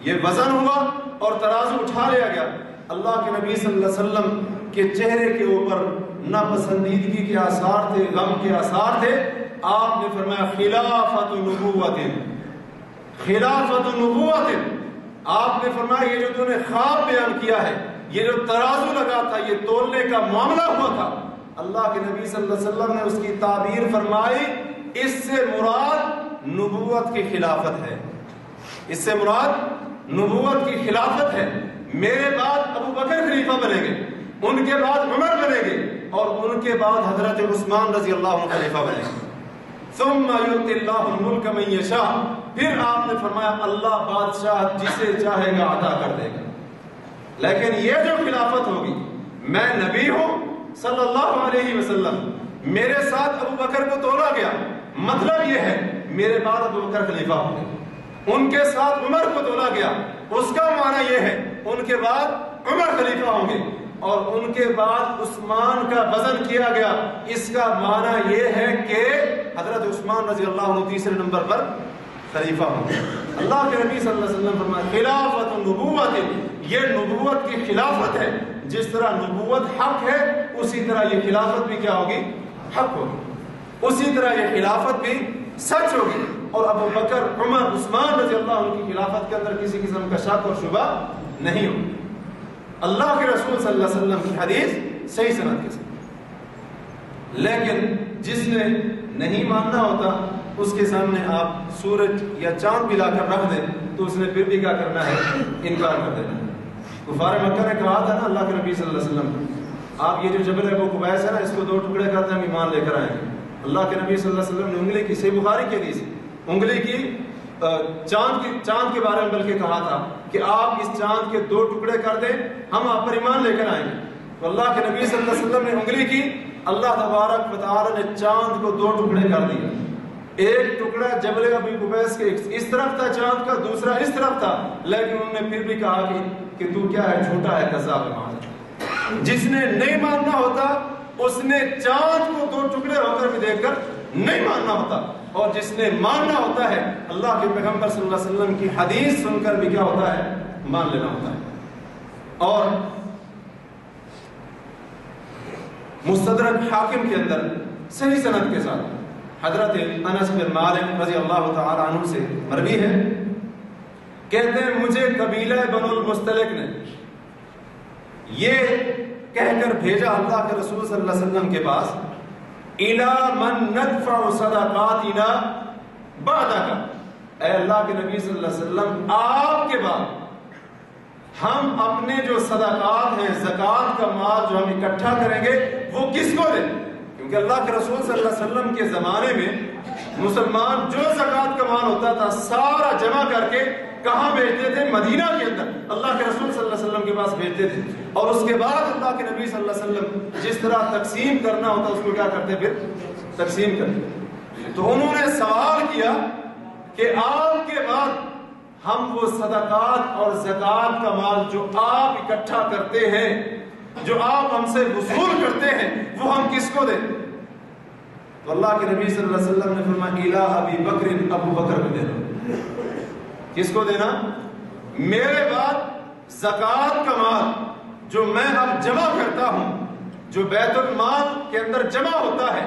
یہ وزن ہوا اور ترازو اٹھا لیا گیا۔ اللہ کے نبی صلی اللہ علیہ وسلم کے چہرے کے اوپر ناپسندیدگی کے آثار تھے، غم کے آثار تھے۔ آپ نے فرمایا خلافت نبوت، خلافت نبوت۔ آپ نے فرمایا یہ جو تم نے خواب بیان کیا ہے، یہ جو ترازو لگا تھا، یہ تولنے کا معاملہ ہوا تھا، اللہ کے نبی صلی اللہ علیہ وسلم نے اس کی تعبیر فرمائی اس سے مراد نبوت کی خلافت ہے، اس سے مراد نبوت کی خلافت ہے۔ میرے بعد ابو بکر خلیفہ بنیں گے، ان کے بعد عمر بنیں گے اور ان کے بعد حضرت عثمان رضی اللہ عنہ خلیفہ بنیں گے۔ ثم یؤتی اللہ الملک من یشاء، پھر آپ نے فرمایا اللہ بادشاہ جسے چاہے گا عطا کر دے گا۔ لیکن یہ جو خلافت ہوگی، میں نبی ہوں صلی اللہ علیہ وسلم، میرے ساتھ ابو بکر کو تولا گیا، مطلب یہ ہے میرے بعد ابو بکر خلیفہ ہوں گے، ان کے ساتھ عمر کو تولا گیا، اس کا معنی یہ ہے ان کے بعد عمر خلیفہ ہوں گے، اور ان کے بعد عثمان کا وزن کیا گیا، اس کا معنی یہ ہے کہ حضرت عثمان رضی اللہ عنہ تیسرے نمبر پر خلیفہ ہوں گے۔ اللہ کے نبی صلی اللہ علیہ وسلم فرمایا خلافت نبوت، یہ نبوت کی خلافت ہے۔ جس طرح نبوت حق ہے اسی طرح یہ خلافت بھی کیا ہوگی؟ حق ہوگی، اسی طرح یہ خلافت بھی سچ ہوگی۔ اور ابو بکر، عمر، عثمان رضی اللہ عنہ کی خلافت کے اندر کسی قسم کا شک اور شبہ نہیں ہوگی۔ اللہ کے رسول صلی اللہ علیہ وسلم کی حدیث صحیح سند کے ساتھ۔ لیکن جس نے نہیں ماننا ہوتا اس کے سامنے آپ سورج یا چاند بھی لا کر رکھ دیں تو اس نے پھر بھی کیا کرنا ہے؟ انکار کر دینا ہے۔ کفار مکہ نے کہا تھا نا اللہ کے نبی صلی اللہ علیہ وسلم آپ یہ جو جبل ابو قبیس ہے نا اس کو 2 ٹکڑے کرتے ہیں، ہم ایمان لے کر آئیں گے۔ اللہ کے نبی صلی اللہ علیہ وسلم نے انگلی کی، صحیح بخاری کی حدیث، انگلی کی چاند کے بارے میں بلکہ کہا تھا کہ آپ اس چاند کے 2 ٹکڑے کر دیں ہم آپ پر ایمان لے کر آئیں گے۔ تو اللہ کے نبی صلی اللہ علیہ وسلم نے انگلی کی، اللہ تبارک و تعالی نے چاند کو 2 ٹکڑے کر دیے۔ ایک ٹکڑا جبل ابو قبیس کے اس طرف تھا چاند کا، دوسرا اس طرف تھا، لیکن انہوں نے پھر بھی کہا کہ تو کیا ہے؟ جھوٹا ہے، کذاب ہے۔ جس نے نہیں ماننا ہوتا اس نے چاند کو 2 ٹکڑے ہو کر بھی دیکھ کر نہیں ماننا ہوتا، اور جس نے ماننا ہوتا ہے اللہ کے پیغمبر صلی اللہ علیہ وسلم کی حدیث سن کر بھی کیا ہوتا ہے؟ مان لینا ہوتا ہے۔ اور مستدرک حاکم کے اندر صحیح سند کے ساتھ حضرت انس بن مالک رضی اللہ تعالی عنہ سے مروی ہے، کہتے ہیں مجھے قبیلہ بنو المستلق نے یہ کہہ کر بھیجا اللہ کے رسول صلی اللہ علیہ وسلم کے پاس اِلَى مَن نَدْفَعُ صَدَقَاتِنَا بَعْدَكَ، اے اللہ کے نبی صلی اللہ علیہ وسلم آپ کے بعد ہم اپنے جو صدقات ہیں، زکوٰۃ کا مال جو ہم اکٹھا کریں گے وہ کس کو دیں؟ کیونکہ اللہ کے رسول صلی اللہ علیہ وسلم کے زمانے میں مسلمان جو زکوٰۃ کا مال ہوتا تھا سارا جمع کر کے کہاں بھیجتے تھے؟ مدینہ کے اندر اللہ کے رسول صلی اللہ علیہ وسلم کے پاس بھیجتے تھے، اور اس کے بعد اللہ کے نبی صلی اللہ علیہ وسلم جس طرح تقسیم کرنا ہوتا اس کو کیا کرتے؟ پھر تقسیم کرتے۔ تو انہوں نے سوال کیا کہ آپ کے بعد ہم وہ صدقات اور زکات کا مال جو آپ اکٹھا کرتے ہیں، جو آپ ہم سے وصول کرتے ہیں، وہ ہم کس کو دیں؟ تو اللہ کے نبی صلی اللہ علیہ وسلم نے فرمایا الہ ابی بکر، ابو بکر کو دینا۔ کس کو دینا؟ میرے بعد زکات کا مال جو میں اب جمع کرتا ہوں، جو بیت المال کے اندر جمع ہوتا ہے،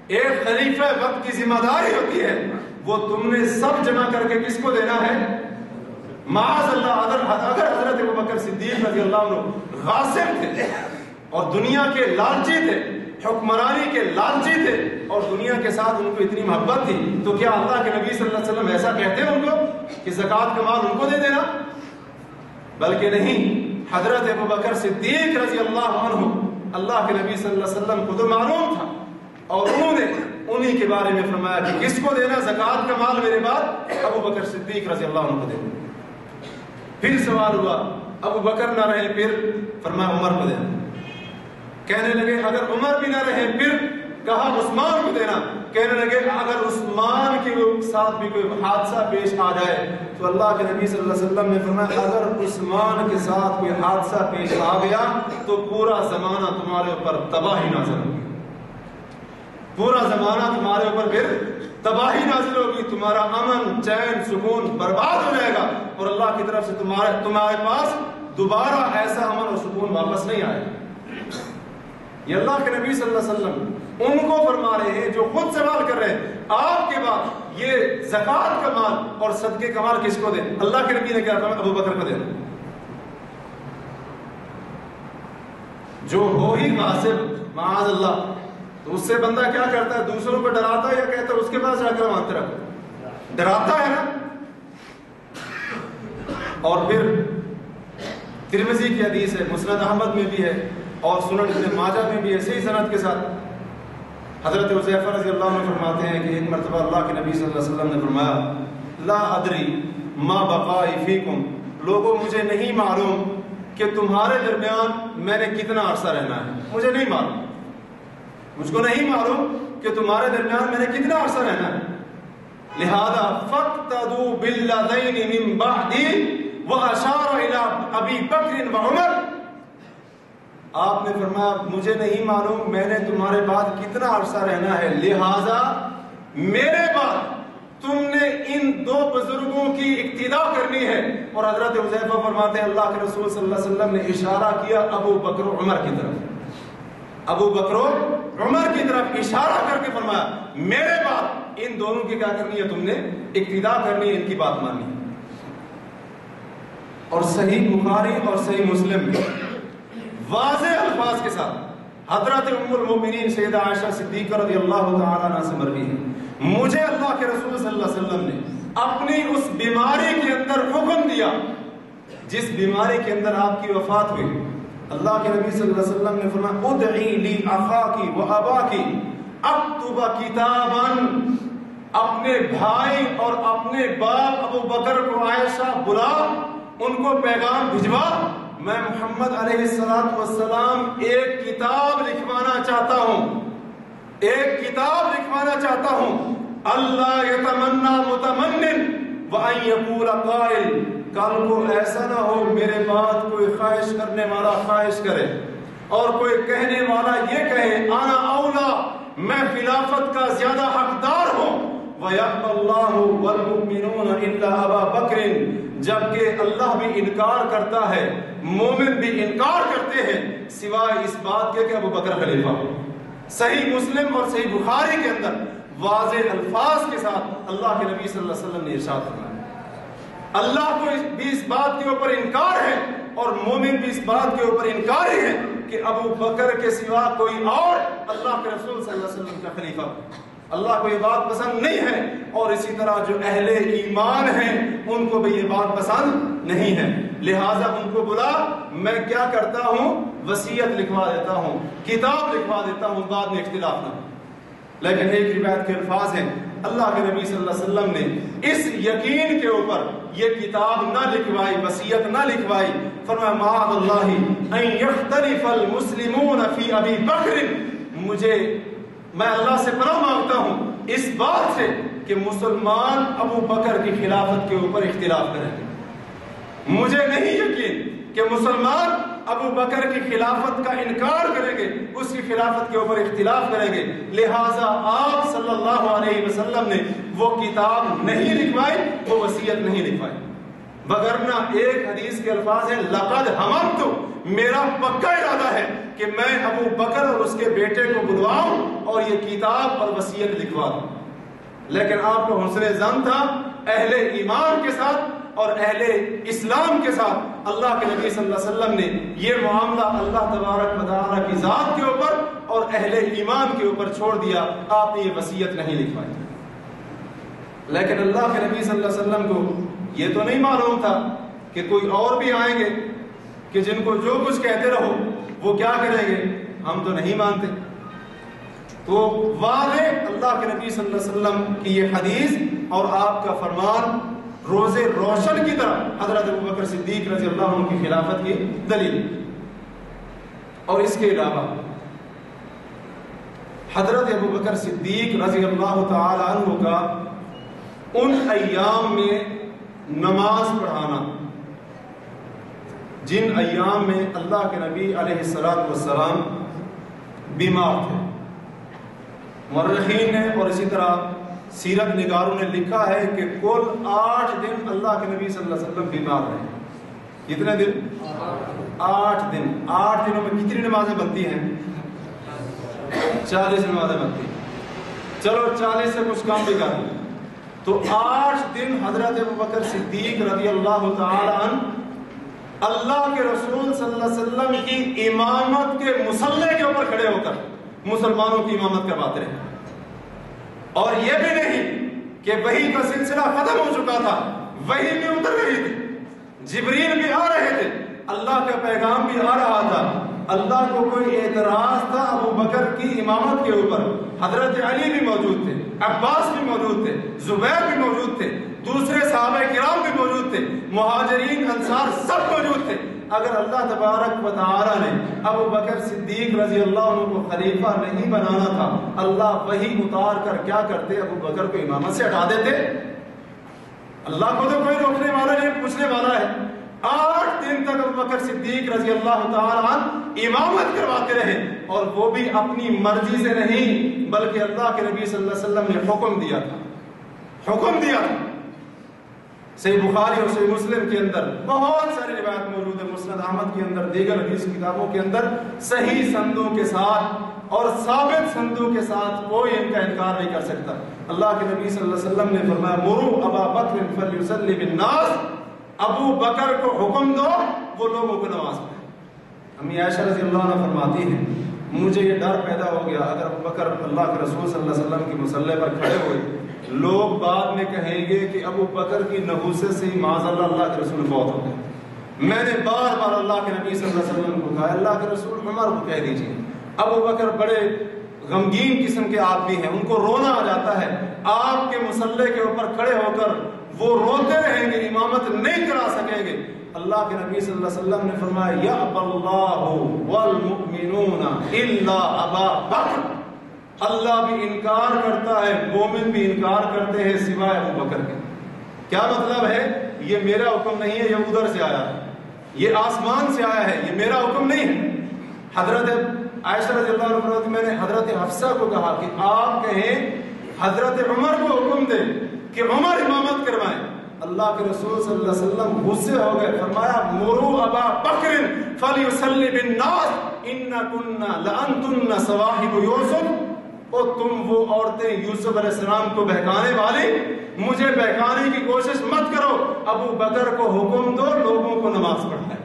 ایک خلیفہ وقت کی ذمہ داری ہوتی ہے، وہ تم نے سب جمع کر کے کس کو دینا ہے؟ معاذ اللہ، اگر حضرت ابوبکر صدیق رضی اللہ عنہ غاصب تھے اور دنیا کے لالچی تھے، حکمرانی کے لالچی تھے اور دنیا کے ساتھ ان کو اتنی محبت تھی، تو کیا اللہ کے نبی صلی اللہ علیہ وسلم ایسا کہتے ہیں ان کو کہ زکات کا مال ان کو دے دینا؟ بلکہ نہیں، حضرت ابوبکر صدیق رضی اللہ عنہ، اللہ کے نبی صلی اللہ علیہ وسلم کو تو معلوم تھا اور انہوں نے انہی کے بارے میں فرمایا کہ کس کو دینا زکات کا مال میرے بعد؟ ابوبکر صدیق رضی اللہ عنہ کو دینا۔ پھر سوال ہوا، ابو بکر نہ رہے پھر؟ فرمایا عمر کو دینا۔ کہنے لگے اگر عمر بھی نہ رہے پھر؟ کہا عثمان کو دینا۔ کہنے لگے اگر عثمان کے ساتھ بھی کوئی حادثہ پیش آ جائے تو اللہ کے نبی صلی اللہ علیہ وسلم نے فرمایا اگر عثمان کے ساتھ کوئی حادثہ پیش آ گیا تو پورا زمانہ تمہارے اوپر تباہی نازل ہوگی، پورا زمانہ تمہارے اوپر پھر تباہی نازل ہوگی، تمہارا امن چین سکون برباد ہو جائے گا اور اللہ کی طرف سے تمہارے پاس دوبارہ ایسا امن اور سکون واپس نہیں آئے گا۔ یہ اللہ کے نبی صلی اللہ علیہ وسلم ان کو فرما رہے ہیں جو خود سوال کر رہے ہیں آپ کے بعد یہ زکات کا مال اور صدقے کا مال کس کو دیں؟ اللہ کے نبی نے کیا فرمایا؟ ابو بکر کو دینا۔ جو ہو ہی غاصب معاذ اللہ، تو اس سے بندہ کیا کرتا ہے؟ دوسروں کو ڈراتا ہے یا کہتا ہے اس کے پاس جا کر مانتے رکھو؟ ڈراتا ہے نا۔ اور پھر ترمذی کی حدیث ہے، مسند احمد میں بھی ہے اور سنن ابن ماجہ میں بھی ہے، صحیح سند کے ساتھ، حضرت حذیفہ رضی اللہ عنہ فرماتے ہیں کہ ایک مرتبہ اللہ کے نبی صلی اللہ علیہ وسلم نے فرمایا لا ادری ما بقائی فیکم، لوگوں مجھے نہیں معلوم کہ تمہارے درمیان میں نے کتنا عرصہ رہنا ہے، مجھے نہیں معلوم، مجھ کو نہیں معلوم کہ تمہارے درمیان میں نے کتنا عرصہ رہنا ہے، لہذا فاقتدوا بالذین من بعدی واشار الی ابی بکر وعمر۔ آپ نے فرمایا مجھے نہیں معلوم میں نے تمہارے بعد کتنا عرصہ رہنا ہے، لہذا میرے بعد تم نے ان دو بزرگوں کی اقتدا کرنی ہے۔ اور حضرت حذیفہ فرماتے ہیں اللہ کے رسول صلی اللہ علیہ وسلم نے اشارہ کیا ابو بکر و عمر کی طرف، ابو بکر و عمر کی طرف اشارہ کر کے فرمایا میرے بعد ان دونوں کی کیا کرنی ہے؟ تم نے اقتدا کرنی ہے، ان کی بات ماننی ہے۔ اور صحیح بخاری اور صحیح مسلم میں واضح الفاظ کے ساتھ حضرت ام المؤمنین سیدہ عائشہ صدیقہ رضی اللہ تعالیٰ عنہ سے مروی ہے، مجھے اللہ کے رسول صلی اللہ علیہ وسلم نے اپنی اس بیماری کے اندر حکم دیا جس بیماری کے اندر آپ کی وفات ہوئی، اللہ کے نبی صلی اللہ علیہ وسلم نے فرمایا ادعی لی اخاکی و اباکی اکتب کتابا، اپنے بھائی اور اپنے باپ ابو بکر کو عائشہ بلا، ان کو پیغام بھجوا، میں محمد علیہ السلام ایک کتاب لکھوانا چاہتا ہوں، ایک کتاب لکھوانا چاہتا ہوں، اللہ یتمنى متمنن وان یقول قائل، کل کو ایسا نہ ہو میرے بعد کوئی خواہش کرنے والا خواہش کرے اور کوئی کہنے والا یہ کہے انا اولا، میں خلافت کا زیادہ حقدار ہوں، وَيَأْبَى اللَّهُ وَالْمُؤْمِنُونَ إِلَّا أَبَا بَكْرٍ، جبکہ اللہ بھی انکار کرتا ہے، مومن بھی انکار کرتے ہیں سوائے اس بات کے کہ ابو بکر خلیفہ ہو۔ صحیح مسلم اور صحیح بخاری کے اندر واضح الفاظ کے ساتھ اللہ کے نبی صلی اللہ علیہ وسلم نے ارشاد فرمایا، اللہ کو بھی اس بات کے اوپر انکار ہے اور مومن بھی اس بات کے اوپر انکاری ہے کہ ابو بکر کے سوا کوئی اور اللہ کے رسول صلی اللہ علیہ وسلم کا خلیفہ ہو۔ اللہ کو یہ بات پسند نہیں ہے اور اسی طرح جو اہل ایمان ہیں ان کو بھی یہ بات پسند نہیں ہے، لہٰذا ان کو بلا، میں کیا کرتا ہوں؟ وصیت لکھوا دیتا ہوں، کتاب لکھوا دیتا ہوں، بعد میں اختلاف نہ ہو۔ لیکن ایک روایت کے الفاظ ہیں اللہ کے نبی صلی اللہ علیہ وسلم نے اس یقین کے اوپر یہ کتاب نہ لکھوائی، وصیت نہ لکھوائی، فرمایا معاذ اللہ ان یختلف المسلمون فی ابی بکر، مجھے میں اللہ سے پناہ مانگتا ہوں اس بات سے کہ مسلمان ابو بکر کی خلافت کے اوپر اختلاف کریں گے. مجھے نہیں یقین کہ مسلمان ابو بکر کی خلافت کا انکار کریں گے، اس کی خلافت کے اوپر اختلاف کریں گے. لہٰذا آپ صلی اللہ علیہ وسلم نے وہ کتاب نہیں لکھوائی، وہ وصیت نہیں لکھوائی. وگرنہ ایک حدیث کے الفاظ ہیں لقد حممت، میرا پکا ارادہ ہے کہ میں ابو بکر اور اس کے بیٹے کو بلواؤں اور یہ کتاب اور وصیت لکھوا دوں. لیکن آپ کو حسن ظن تھا اہل ایمان کے ساتھ اور اہل اسلام کے ساتھ. اللہ کے نبی صلی اللہ علیہ وسلم نے یہ معاملہ اللہ تبارک و تعالیٰ کی ذات کے اوپر اور اہل ایمان کے اوپر چھوڑ دیا. آپ نے یہ وصیت نہیں لکھوائی. لیکن اللہ کے نبی صلی اللہ علیہ وسلم کو یہ تو نہیں معلوم تھا کہ کوئی اور بھی آئیں گے کہ جن کو جو کچھ کہتے رہو وہ کیا کریں گے، ہم تو نہیں مانتے. تو واضح اللہ کے نبی صلی اللہ علیہ وسلم کی یہ حدیث اور آپ کا فرمان روز روشن کی طرح حضرت ابو بکر صدیق رضی اللہ عنہ کی خلافت کی دلیل. اور اس کے علاوہ حضرت ابو بکر صدیق رضی اللہ تعالی عنہ کا ان ایام میں نماز پڑھانا جن ایام میں اللہ کے نبی علیہ السلام بیمار تھے. مورخین نے اور اسی طرح سیرت نگاروں نے لکھا ہے کہ کل 8 دن اللہ کے نبی صلی اللہ علیہ وسلم بیمار رہے. کتنے دن؟ 8 دن. 8 دنوں میں کتنی نمازیں بنتی ہیں؟ 40 نمازیں بنتی ہیں. چلو 40 سے کچھ کم بھی کر دیں تو 8 دن حضرت ابو بکر صدیق رضی اللہ تعالی عنہ اللہ کے رسول صلی اللہ علیہ وسلم کی امامت کے مصلی کے اوپر کھڑے ہو کر مسلمانوں کی امامت کرواتے رہے. اور یہ بھی نہیں کہ وحی کا سلسلہ ختم ہو چکا تھا، وحی بھی اتر رہی تھی، جبریل بھی آ رہے تھے، اللہ کا پیغام بھی آ رہا تھا. اللہ کو کوئی اعتراض تھا ابو بکر کی امامت کے اوپر؟ حضرت علی بھی موجود تھے، عباس بھی موجود تھے، زبیر بھی موجود تھے، دوسرے صحابہ کرام بھی موجود تھے، مہاجرین انصار سب موجود تھے. اگر اللہ تبارک و تعالی نے ابو بکر صدیق رضی اللہ عنہ کو خلیفہ نہیں بنانا تھا، اللہ وحی اتار کر کیا کرتے؟ ابو بکر کو امامت سے ہٹا دیتے. اللہ کو تو کوئی روکنے والا نہیں، پوچھنے والا ہے. 8 دن تک ابو بکر صدیق رضی اللہ تعالی عنہ امامت کرواتے رہے، اور وہ بھی اپنی مرضی سے نہیں بلکہ اللہ کے نبی صلی اللہ علیہ وسلم نے حکم دیا تھا. صحیح بخاری اور صحیح مسلم کے اندر بہت ساری روایت موجود ہے، مسند احمد کے اندر، دیگر حدیث کتابوں کے اندر صحیح سندوں کے ساتھ اور ثابت سندوں کے ساتھ کوئی ان کا انکار نہیں کر سکتا. اللہ کے نبی صلی اللہ علیہ وسلم نے فرمایا مروا ابا بکر فلیصلی بالناس، ابو بکر کو حکم دو وہ لوگوں کو نماز پڑھائے. امی عائشہ رضی اللہ عنہ فرماتی ہیں مجھے یہ ڈر پیدا ہو گیا اگر ابو بکر اللہ کے رسول صلی اللہ علیہ وسلم کی مصلی پر کھڑے ہوئے لوگ بعد میں کہیں گے کہ ابو بکر کی نحوست سے ہی معاذ اللہ کے رسول فوت ہو گئے. میں نے بار بار اللہ کے نبی صلی اللہ علیہ وسلم کو کہا اللہ کے رسول عمر کو کہہ دیجیے. ابو بکر بڑے غمگین قسم کے آدمی ہیں، ان کو رونا آ جاتا ہے، آپ کے مصلی کے اوپر کھڑے ہو کر وہ روتے رہیں گے، امامت نہیں کرا سکیں گے. اللہ کے نبی صلی اللہ علیہ وسلم نے فرمایا یأبی اللہ والمؤمنون الا ابا بکر، اللہ بھی انکار کرتا ہے، مومن بھی انکار کرتے ہیں سوائے ابو بکر کے. کیا مطلب ہے؟ یہ میرا حکم نہیں ہے، یہ ادھر سے آیا ہے، یہ آسمان سے آیا ہے، یہ میرا حکم نہیں ہے. حضرت عائشہ رضی اللہ عنہ میں نے حضرت حفصہ کو کہا کہ آپ کہیں حضرت عمر کو حکم دے کہ عمر امامت کروائیں. اللہ کے رسول صلی اللہ علیہ وسلم غصے ہو گئے، فرمایا مروا ابا بکر فلیصلی بالناس انکن لانتن صواحب یوسف، اور تم وہ عورتیں یوسف علیہ السلام کو بہکانے والی، مجھے بہکانے کی کوشش مت کرو. ابو بکر کو حکم دو لوگوں کو نماز پڑھائے.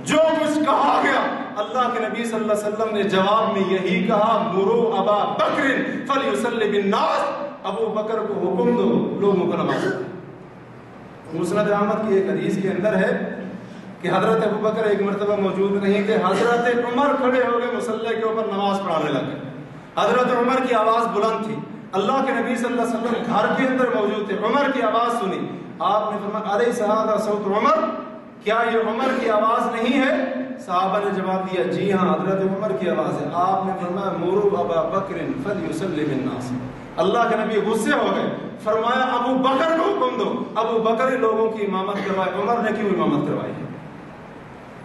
جو کچھ کہا گیا اللہ کے نبی صلی اللہ علیہ وسلم نے جواب میں یہی کہا مروا ابا بکر فلیصلی بالناس، ابو بکر کو حکم دو لوگوں کو نماز پڑھائے. مسند احمد کی ایک حدیث کے اندر ہے کہ حضرت ابو بکر ایک مرتبہ موجود نہیں تھے، حضرت عمر کھڑے ہو گئے مصلی کے اوپر نماز پڑھانے لگے. حضرت عمر کی آواز بلند تھی، اللہ کے نبی صلی اللہ علیہ وسلم گھر کے اندر موجود تھے، عمر کی آواز سنی. آپ نے فرمایا الیس ھذا صوت عمر، کیا یہ عمر کی آواز نہیں ہے؟ صحابہ نے جواب دیا جی ہاں حضرت عمر کی آواز ہے. آپ نے فرمایا مروا ابا بکر فلیصلی بالناس. اللہ کے نبی غصے ہو گئے, فرمایا ابو بکر کو حکم دو, ابو بکر لوگوں کی امامت کروائے. عمر نے کیوں امامت کروائی؟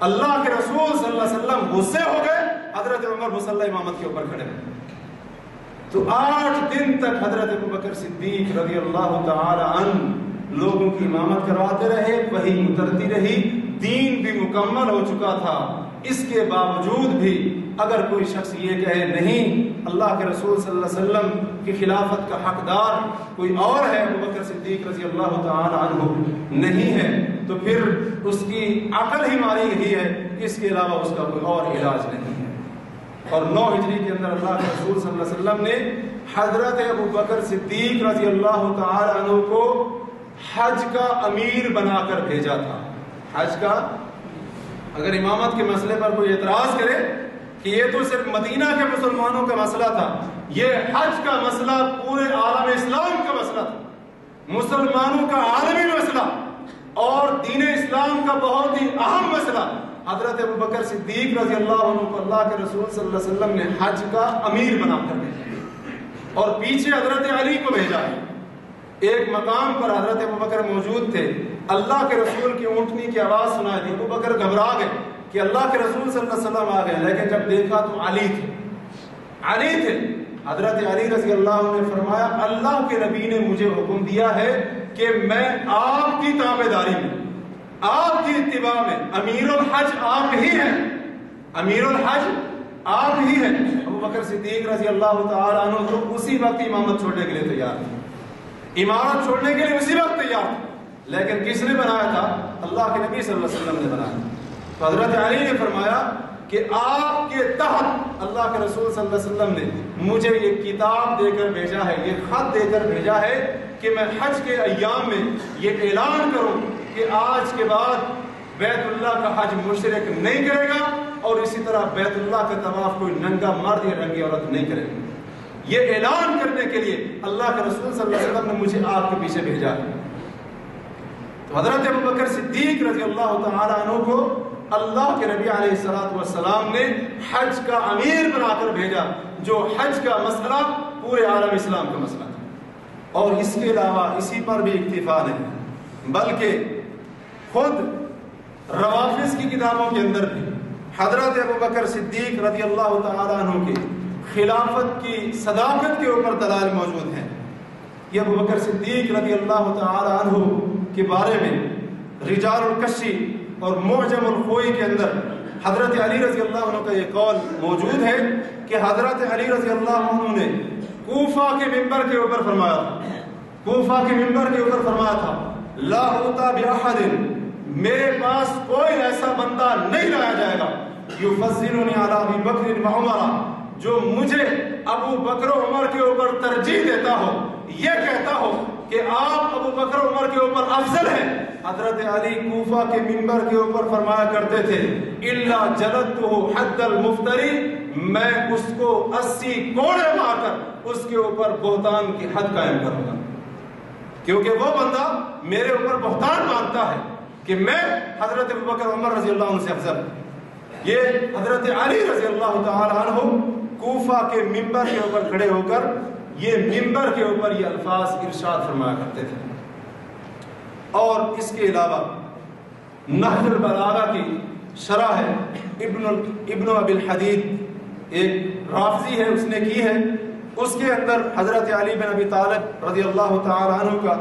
اللہ کے رسول صلی اللہ علیہ وسلم غصے ہو گئے, حضرت عمر مصلی امامت کے اوپر کھڑے ہوئے. تو 8 دن تک حضرت ابوبکر صدیق رضی اللہ تعالی عنہ لوگوں کی امامت کرواتے رہے, وحی اترتی رہی, دین بھی مکمل ہو چکا تھا. اس کے باوجود بھی اگر کوئی شخص یہ کہے نہیں اللہ کے رسول صلی اللہ علیہ وسلم کی خلافت کا حقدار کوئی اور ہے, ابوبکر صدیق رضی اللہ تعالی عنہ نہیں ہے, تو پھر اس کی عقل ہی ماری گئی ہے, اس کے علاوہ اس کا کوئی اور علاج نہیں ہے. اور 9 ہجری کے اندر اللہ کے رسول صلی اللہ علیہ وسلم نے حضرت ابوبکر صدیق رضی اللہ تعالی عنہ کو حج کا امیر بنا کر بھیجا تھا. حج کا, اگر امامت کے مسئلے پر کوئی اعتراض کرے کہ یہ تو صرف مدینہ کے مسلمانوں کا مسئلہ تھا, یہ حج کا مسئلہ پورے عالم اسلام کا مسئلہ تھا, مسلمانوں کا عالمی مسئلہ اور دین اسلام کا بہت ہی اہم مسئلہ. حضرت ابوبکر صدیق رضی اللہ عنہ کو اللہ کے رسول صلی اللہ علیہ وسلم نے حج کا امیر بنا کر بھیجا اور پیچھے حضرت علی کو بھیجا. ایک مقام پر حضرت ابوبکر موجود تھے, اللہ کے رسول کی اونٹنی کی آواز سنائی دی. ابوبکر گھبرا گئے کہ اللہ کے رسول صلی اللہ علیہ وسلم آ گئے, لیکن جب دیکھا تو علی تھے. حضرت علی رضی اللہ عنہ نے فرمایا اللہ کے نبی نے مجھے حکم دیا ہے کہ میں آپ کی تابعداری میں, آپ کی اتباع میں, امیر الحج آپ ہی ہیں, امیر الحج آپ ہی ہیں. ابوبکر صدیق رضی اللہ تعالی عنہ تو اسی وقت امامت چھوڑنے کے لیے تیار تھے, امامت چھوڑنے کے لیے اسی وقت تیار تھے, لیکن کس نے بنایا تھا؟ اللہ کے نبی صلی اللہ علیہ وسلم نے بنایا. تو حضرت علی نے فرمایا کہ آپ کے تحت اللہ کے رسول صلی اللہ علیہ وسلم نے مجھے یہ کتاب دے کر بھیجا ہے, یہ خط دے کر بھیجا ہے کہ میں حج کے ایام میں یہ اعلان کروں کہ آج کے بعد بیت اللہ کا حج مشرک نہیں کرے گا, اور اسی طرح بیت اللہ کا طواف کوئی ننگا مرد یا ننگی عورت نہیں کرے گا. یہ اعلان کرنے کے لیے اللہ کے رسول صلی اللہ علیہ وسلم نے مجھے آپ کے پیچھے بھیجا ہے. تو حضرت ابوبکر صدیق رضی اللہ تعالی عنہ کو اللہ کے نبی علیہ الصلوۃ والسلام نے حج کا امیر بنا کر بھیجا, جو حج کا مسئلہ پورے عالم اسلام کا مسئلہ تھا. اور اس کے علاوہ اسی پر بھی اکتفا نہیں, بلکہ خود روافض کی کتابوں کے اندر بھی حضرت ابوبکر صدیق رضی اللہ تعالی عنہ کی خلافت کی صداقت کے اوپر دلائل موجود ہیں. یہ ابوبکر صدیق رضی اللہ تعالی عنہ کے بارے میں رجال الکشی اور معجم الخوئی کے اندر حضرت علی رضی اللہ عنہ کا یہ قول موجود ہے کہ حضرت علی رضی اللہ عنہ نے کوفہ کے منبر کے اوپر فرمایا تھا, کوفہ کے منبر کے اوپر فرمایا تھا لا اوتا باحد, میرے پاس کوئی ایسا بندہ نہیں لایا جائے گا یفضلنی علی ابی بکر و عمر, جو مجھے ابو بکر و عمر کے اوپر ترجیح دیتا ہو, یہ کہتا ہو کہ آپ ابو بکر و عمر کے اوپر افضل ہیں. حضرت علی کوفہ کے منبر کے اوپر فرمایا کرتے تھے الا جلدتہ حد المفتری, میں اس کو 80 کوڑے مار کر اس کے اوپر بہتان کی حد قائم کروں گا, کیونکہ وہ بندہ میرے اوپر بہتان مانتا ہے کہ میں حضرت ابوبکر عمر رضی اللہ عنہ سے افضل. یہ حضرت علی رضی اللہ تعالی عنہ کوفہ کے منبر کے اوپر کھڑے ہو کر یہ منبر کے اوپر یہ الفاظ ارشاد فرمایا کرتے تھے. اور اس کے علاوہ نہج البلاغہ کی شرح ہے ابن ابی الحدید ایک رافضی ہے, اس نے کی ہے, اس کے اندر حضرت علی بن ابی طالب رضی اللہ تعالی عنہ کا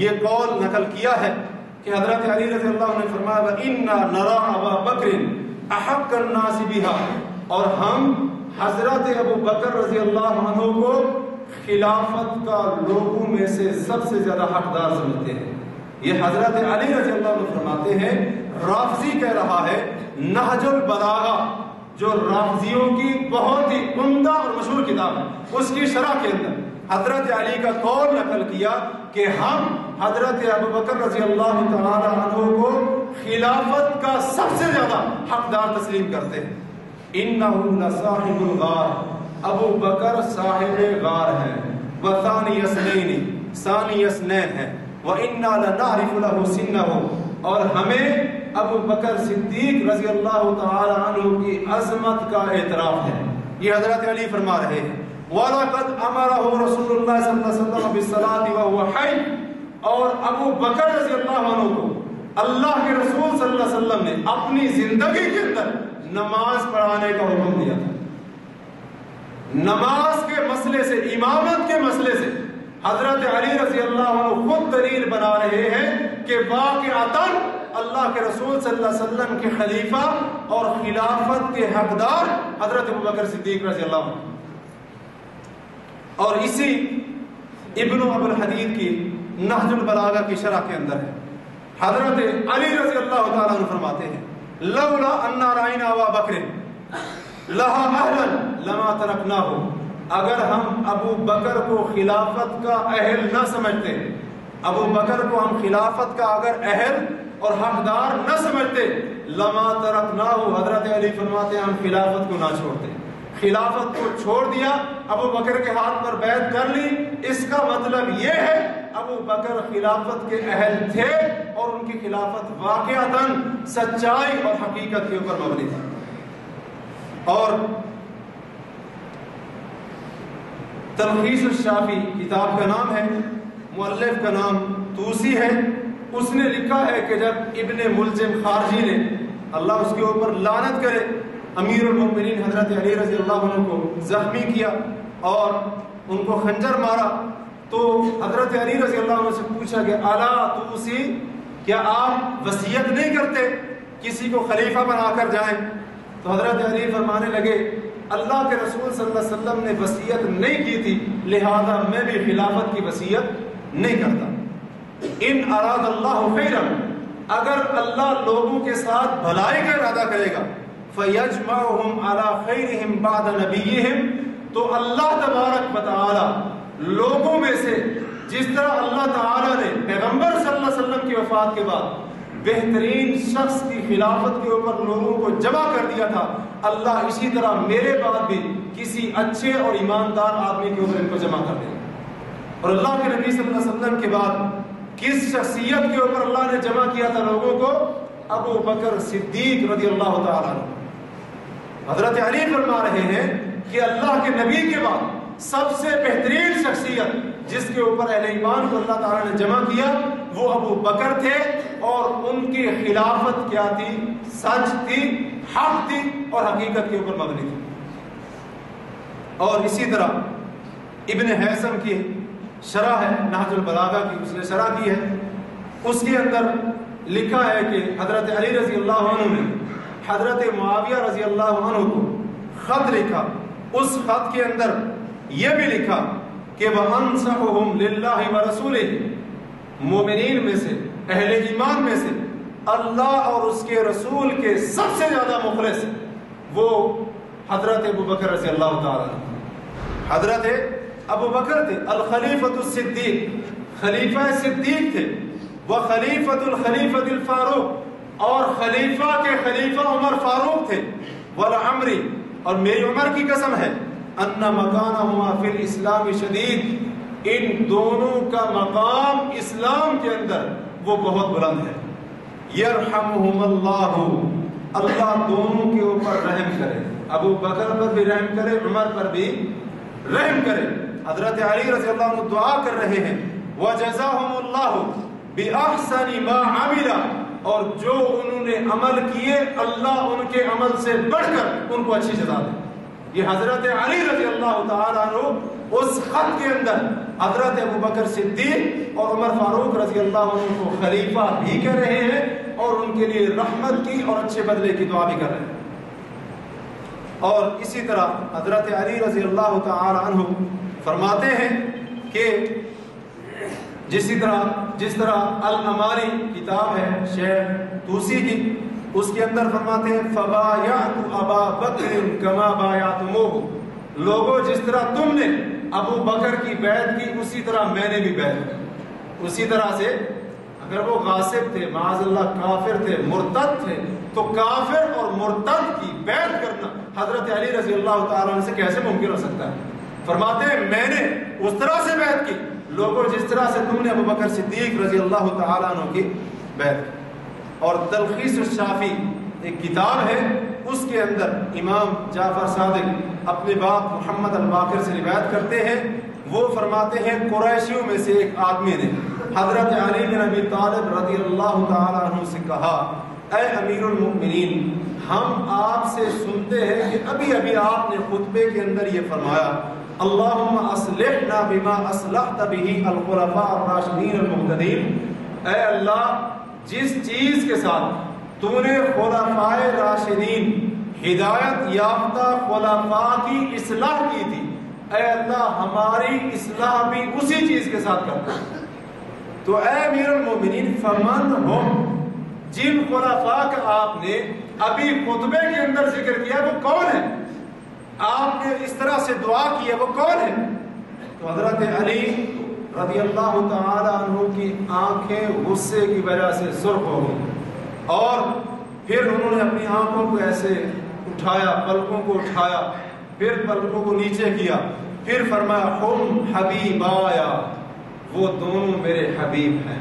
یہ قول نقل کیا ہے کہ حضرت علی رضی اللہ عنہ نے فرمایا وَإِنَّا نَرَى أَبَا بَكْرٍ أَحَقَّ النَّاسِ بِهَا, اور ہم حضرت ابو بکر رضی اللہ عنہ کو خلافت کا لوگوں میں سے سب سے زیادہ حقدار سمجھتے ہیں. یہ حضرت علی رضی اللہ عنہ فرماتے ہیں, رافضی کہہ رہا ہے. نہج البلاغہ جو رافضیوں کی بہت ہی عمدہ اور مشہور کتاب ہے, اس کی شرح کے اندر حضرت علی کا قول نقل کیا کہ ہم حضرت ابوبکر رضی اللہ تعالی عنہ کو خلافت کا سب سے زیادہ حقدار تسلیم کرتے ہیں. انہ لصاحب الغار, ابو بکر صاحب غار ہیں, وثانی اثنین, ثانی اثنین ہیں, وَإِنَّا لَنَعْرِفُ لَهُ سِنَّهُ, اور ہمیں ابو بکر صدیق رضی اللہ تعالی عنہ کی عظمت کا اعتراف ہے۔ یہ حضرت علی فرما رہے ہیں وَلَقَدْ أَمَرَهُ رسول اللہ صلی اللہ علیہ وسلم بِالصَّلَاةِ وَهُوَ حَيٌّ، اور ابو بکر رضی اللہ عنہ کو اللہ کے رسول صلی اللہ علیہ وسلم نے اپنی زندگی کے اندر نماز پڑھانے کا حکم دیا تھا۔ نماز کے مسئلے سے، امامت کے مسئلے سے حضرت علی رضی اللہ عنہ خود دلیل بنا رہے ہیں کہ واقعتاً اللہ کے رسول صلی اللہ علیہ وسلم کے خلیفہ اور خلافت کے حقدار حضرت ابو بکر صدیق رضی اللہ عنہ۔ اور اسی ابن ابو الحدید کی نہج البلاغہ کی شرح کے اندر ہے، حضرت علی رضی اللہ تعالیٰ عنہ فرماتے ہیں لولا ان رأینا ابا بکر لہا اہلا لما ترکناہ، اگر ہم ابو بکر کو خلافت کا اہل نہ سمجھتے، ابو بکر کو ہم خلافت کا اگر اہل اور حقدار نہ سمجھتے، لما ترکناہ، حضرت علی فرماتے ہیں ہم خلافت کو نہ چھوڑتے، خلافت کو چھوڑ دیا، ابو بکر کے ہاتھ پر بیعت کر لی۔ اس کا مطلب یہ ہے ابو بکر خلافت کے اہل تھے اور ان کی خلافت واقعتاً سچائی اور حقیقت کے اوپر مبنی تھی۔ اور تلخیص الشافی کتاب کا نام ہے، مؤلف کا نام توسی ہے، اس نے لکھا ہے کہ جب ابن ملجم خارجی نے، اللہ اس کے اوپر لعنت کرے، امیر المؤمنین حضرت علی رضی اللہ عنہ کو زخمی کیا اور ان کو خنجر مارا، تو حضرت علی رضی اللہ عنہ سے پوچھا کہ الا توسی، کیا آپ وصیت نہیں کرتے کسی کو خلیفہ بنا کر جائیں؟ تو حضرت علی فرمانے لگے اللہ کے رسول صلی اللہ علیہ وسلم نے وصیت نہیں کی تھی، لہذا میں بھی خلافت کی وصیت نہیں کرتا۔ ان اراد اللہ خیرا، اگر اللہ لوگوں کے ساتھ بھلائی کا ارادہ کرے گا، فَيَجْمَعُهُمْ عَلَى خَيْرِهِمْ بَعْدَ نَبِيِّهِمْ، تو اللہ تبارک و تعالی لوگوں میں سے جس طرح اللہ تعالی نے پیغمبر صلی اللہ علیہ وسلم کی وفات کے بعد بہترین شخص کی خلافت کے اوپر لوگوں کو جمع کر دیا تھا، اللہ اسی طرح میرے بعد بھی کسی اچھے اور ایماندار آدمی کے اوپر ان کو جمع کر دے گا۔ اور اللہ کے نبی صلی اللہ علیہ وسلم کے بعد کس شخصیت کے اوپر اللہ نے جمع کیا تھا لوگوں کو؟ ابو بکر صدیق رضی اللہ تعالیٰ عنہ۔ حضرت علی فرما رہے ہیں کہ اللہ کے نبی کے بعد سب سے بہترین شخصیت جس کے اوپر اہل ایمان کو اللہ تعالیٰ نے جمع کیا وہ ابو بکر تھے، اور ان کی خلافت کیا تھی؟ سچ تھی، حق تھی اور حقیقت کے اوپر مبنی تھی۔ اور اسی طرح ابن حیثم کی شرح ہے نہج البلاغہ کی، اس نے شرح کی ہے، اس کے اندر لکھا ہے کہ حضرت علی رضی اللہ عنہ نے حضرت معاویہ رضی اللہ عنہ کو خط لکھا، اس خط کے اندر یہ بھی لکھا کہ وَأَنصَحُهُمْ لِلَّهِ وَرَسُولِهِ، مومنین میں سے، اہل ایمان میں سے اللہ اور اس کے رسول کے سب سے زیادہ مخلص وہ حضرت ابو بکر رضی اللہ تعالیٰ عنہ، حضرت ابو بکر تھے، الخلیفۃ الصدیق، خلیفہ صدیق تھے، وخلیفۃ الخلیفۃ الفاروق، اور خلیفہ کے خلیفہ عمر فاروق تھے، والعمری، اور میری عمر کی قسم ہے، ان مکانہما فی الاسلام شدید، ان دونوں کا مقام اسلام کے اندر وہ بہت بلند ہے۔ یرحمہم اللہ، اللہ دونوں کے اوپر رحم کرے، ابو بکر پر بھی رحم کرے، عمر پر بھی رحم کرے۔ حضرت علی رضی اللہ عنہ دعا کر رہے ہیں وجزاہم اللہ بأحسن ما عمل، اور جو انہوں نے عمل کیے اللہ ان کے عمل سے بڑھ کر ان کو اچھی جزا دے۔ یہ حضرت علی رضی اللہ تعالیٰ عنہ اس خط کے اندر حضرت ابو بکر صدیق اور عمر فاروق رضی اللہ عنہ کو خلیفہ بھی کہہ رہے ہیں اور ان کے لیے رحمت کی اور اچھے بدلے کی دعا بھی کر رہے ہیں۔ اور اسی طرح حضرت علی رضی اللہ تعالیٰ عنہ فرماتے ہیں کہ جس طرح الاماری کتاب ہے شیخ توسی کی، اس کے اندر فرماتے ہیں فبایعت ابا بکر کما بایعتموہ، لوگوں جس طرح تم نے ابو بکر کی بیعت کی اسی طرح میں نے بھی بیعت کی۔ اسی طرح سے اگر وہ غاصب تھے، معاذ اللہ کافر تھے، مرتد تھے، تو کافر اور مرتد کی بیعت کرنا حضرت علی رضی اللہ تعالیٰ عنہ سے کیسے ممکن ہو سکتا ہے؟ فرماتے ہیں میں نے اس طرح سے بیعت کی لوگوں جس طرح سے تم نے ابو بکر صدیق رضی اللہ تعالیٰ عنہ کی بیعت کی۔ اور تلخیص الشافی ایک کتاب ہے، اس کے اندر امام جعفر صادق اپنے باپ محمد الباقر سے روایت کرتے ہیں، وہ فرماتے ہیں قریشیوں میں سے ایک آدمی نے حضرت علی بن ابی طالب رضی اللہ تعالی عنہ سے کہا، اے امیر المؤمنین، ہم آپ سے سنتے ہیں کہ ابھی ابھی آپ نے خطبے کے اندر یہ فرمایا، اللہم اصلحنا بما اصلحت به الخلفاء الراشدین المہتدین، اے اللہ جس چیز کے ساتھ تو نے خلفاء راشدین ہدایت یافتہ خلفاء کی اصلاح کی تھی، اے اللہ ہماری اصلاح بھی اسی چیز کے ساتھ کرتا ہے۔ تو اے امیر المومنین، فمن ہم، جن خلفاء کا آپ نے ابھی خطبے کے اندر ذکر کیا وہ کون ہے؟ آپ نے اس طرح سے دعا کی ہے وہ کون ہے؟ تو حضرت علی رضی اللہ تعالی عنہ کی آنکھیں غصے کی وجہ سے سرخ ہو گئی، اور پھر انہوں نے اپنی آنکھوں کو ایسے اٹھایا، پلکوں کو اٹھایا، پھر پلکوں کو نیچے کیا، پھر فرمایا ہم حبیبایا، وہ دونوں میرے حبیب ہیں۔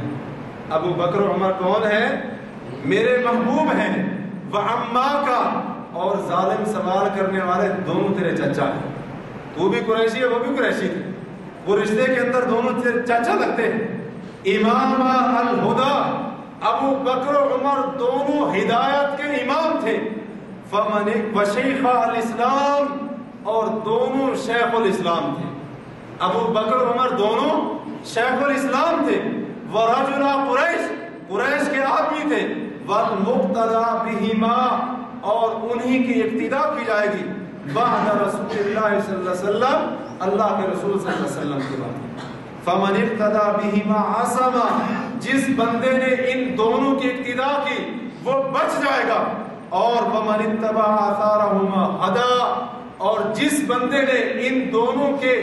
ابو بکر و عمر کون ہے؟ میرے محبوب ہیں۔ وعما کا، اور ظالم سوال کرنے والے دونوں تیرے چچا ہیں۔ تو بھی قریشی ہے، وہ بھی قریشی تھے، وہ رشتے کے اندر دونوں چچا لگتے ہیں۔ امام الہدا، ابو بکر و عمر دونوں ہدایت کے امام تھے۔ فمن وشیخ الاسلام، اور دونوں شیخ الاسلام تھے۔ ابو بکر و عمر دونوں شیخ الاسلام تھے۔ ورجل قریش، قریش کے آدمی تھے۔ والمقتدى بہما، اور انہی کی اقتداء کی جائے گی بعد رسول اللہ صلی اللہ علیہ وسلم، اللہ کے رسول صلی اللہ علیہ وسلم کے بعد۔ فمن اقتدى بہما عصم، جس بندے نے ان دونوں کی اقتداء کی وہ بچ جائے گا۔ اور ومن اتبع آثارہما ہدی، اور جس بندے نے ان دونوں کے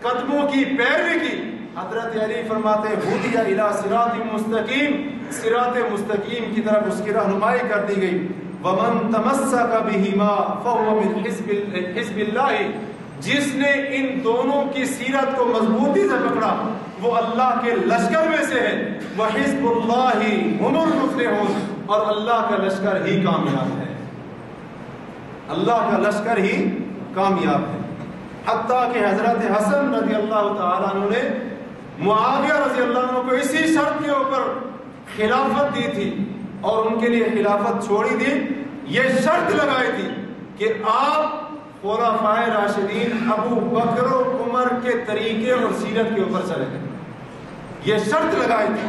قدموں کی پیروی کی، حضرت علی فرماتے ہدی الی صراط مستقیم، صراط مستقیم کی طرف اس کی رہنمائی کر دی گئی۔ ومن تمسک بہما فهو من حزب اللہ، جس نے ان دونوں کی سیرت کو مضبوطی سے پکڑا وہ اللہ کے لشکر میں سے ہے۔ وحزب اللہ هم المفلحون، اور اللہ کا لشکر ہی کامیاب ہے، اللہ کا لشکر ہی کامیاب ہے۔ حتیٰ کہ حضرت حسن رضی اللہ تعالیٰ عنہ نے معاویہ رضی اللہ عنہ کو اسی شرط کے اوپر خلافت دی تھی، اور ان کے لیے خلافت چھوڑی دی، یہ شرط لگائی تھی کہ آپ خلفاء راشدین ابو بکر و عمر کے طریقے اور سیرت کے اوپر چلے گئے، یہ شرط لگائی تھی۔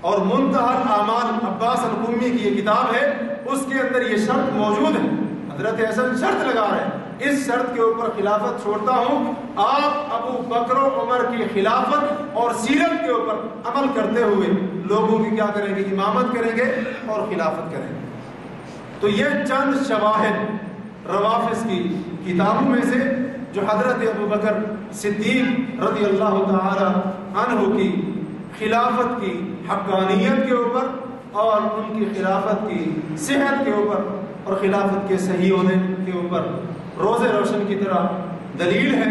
اور منتہی الاعمال عباس القمی کی یہ کتاب ہے، اس کے اندر یہ شرط موجود ہے۔ حضرت حسن شرط لگا رہے ہیں، اس شرط کے اوپر خلافت چھوڑتا ہوں، آپ ابو بکر و عمر کی خلافت اور سیرت کے اوپر عمل کرتے ہوئے لوگوں کی کیا کریں گے؟ امامت کریں گے اور خلافت کریں گے۔ تو یہ چند شواہد روافض کی کتابوں میں سے جو حضرت ابو بکر صدیق رضی اللہ تعالی عنہ کی خلافت کی حقانیت کے اوپر اور ان کی خلافت کی صحت کے اوپر اور خلافت کے صحیح ہونے کے اوپر روز روشن کی طرح دلیل ہے۔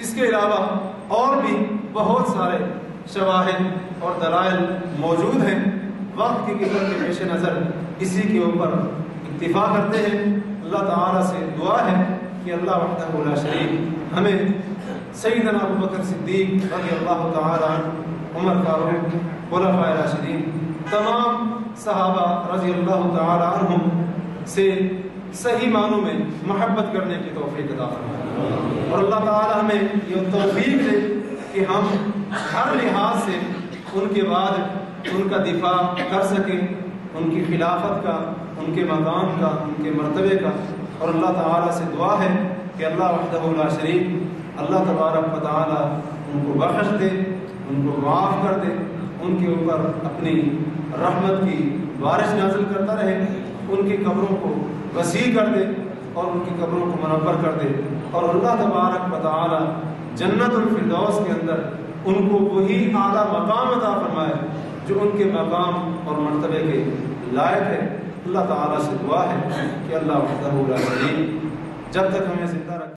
اس کے علاوہ اور بھی بہت سارے شواہد اور دلائل موجود ہیں۔ وقت کی قلت کے پیش نظر اسی کے اوپر اکتفا کرتے ہیں۔ اللہ تعالیٰ سے دعا ہے کہ اللہ وحدہ لا شریک ہمیں سیدنا ابو بکر صدیق رضی اللہ تعالیٰ عنہ، عمر فاروق، خلفاء راشدین، تمام صحابہ رضی اللہ تعالیٰ عنہم سے صحیح معنوں میں محبت کرنے کی توفیق عطا فرمائے، اور اللہ تعالیٰ ہمیں یہ توفیق دے کہ ہم ہر لحاظ سے ان کے بعد ان کا دفاع کر سکیں، ان کی خلافت کا، ان کے مقام کا، ان کے مرتبے کا۔ اور اللہ تعالیٰ سے دعا ہے کہ اللہ وحدہ لا شریک، اللہ تبارک و تعالیٰ ان کو بخش دے، ان کو معاف کر دے، ان کے اوپر اپنی رحمت کی بارش نازل کرتا رہے، ان کی قبروں کو وسیع کر دے اور ان کی قبروں کو منور کر دے، اور اللہ تبارک و تعالی جنت الفردوس کے اندر ان کو وہی اعلیٰ مقام عطا فرمائے جو ان کے مقام اور مرتبے کے لائق ہے۔ اللہ تعالیٰ سے دعا ہے کہ اللہ وحدہ لا شریک جب تک ہمیں زندہ رکھے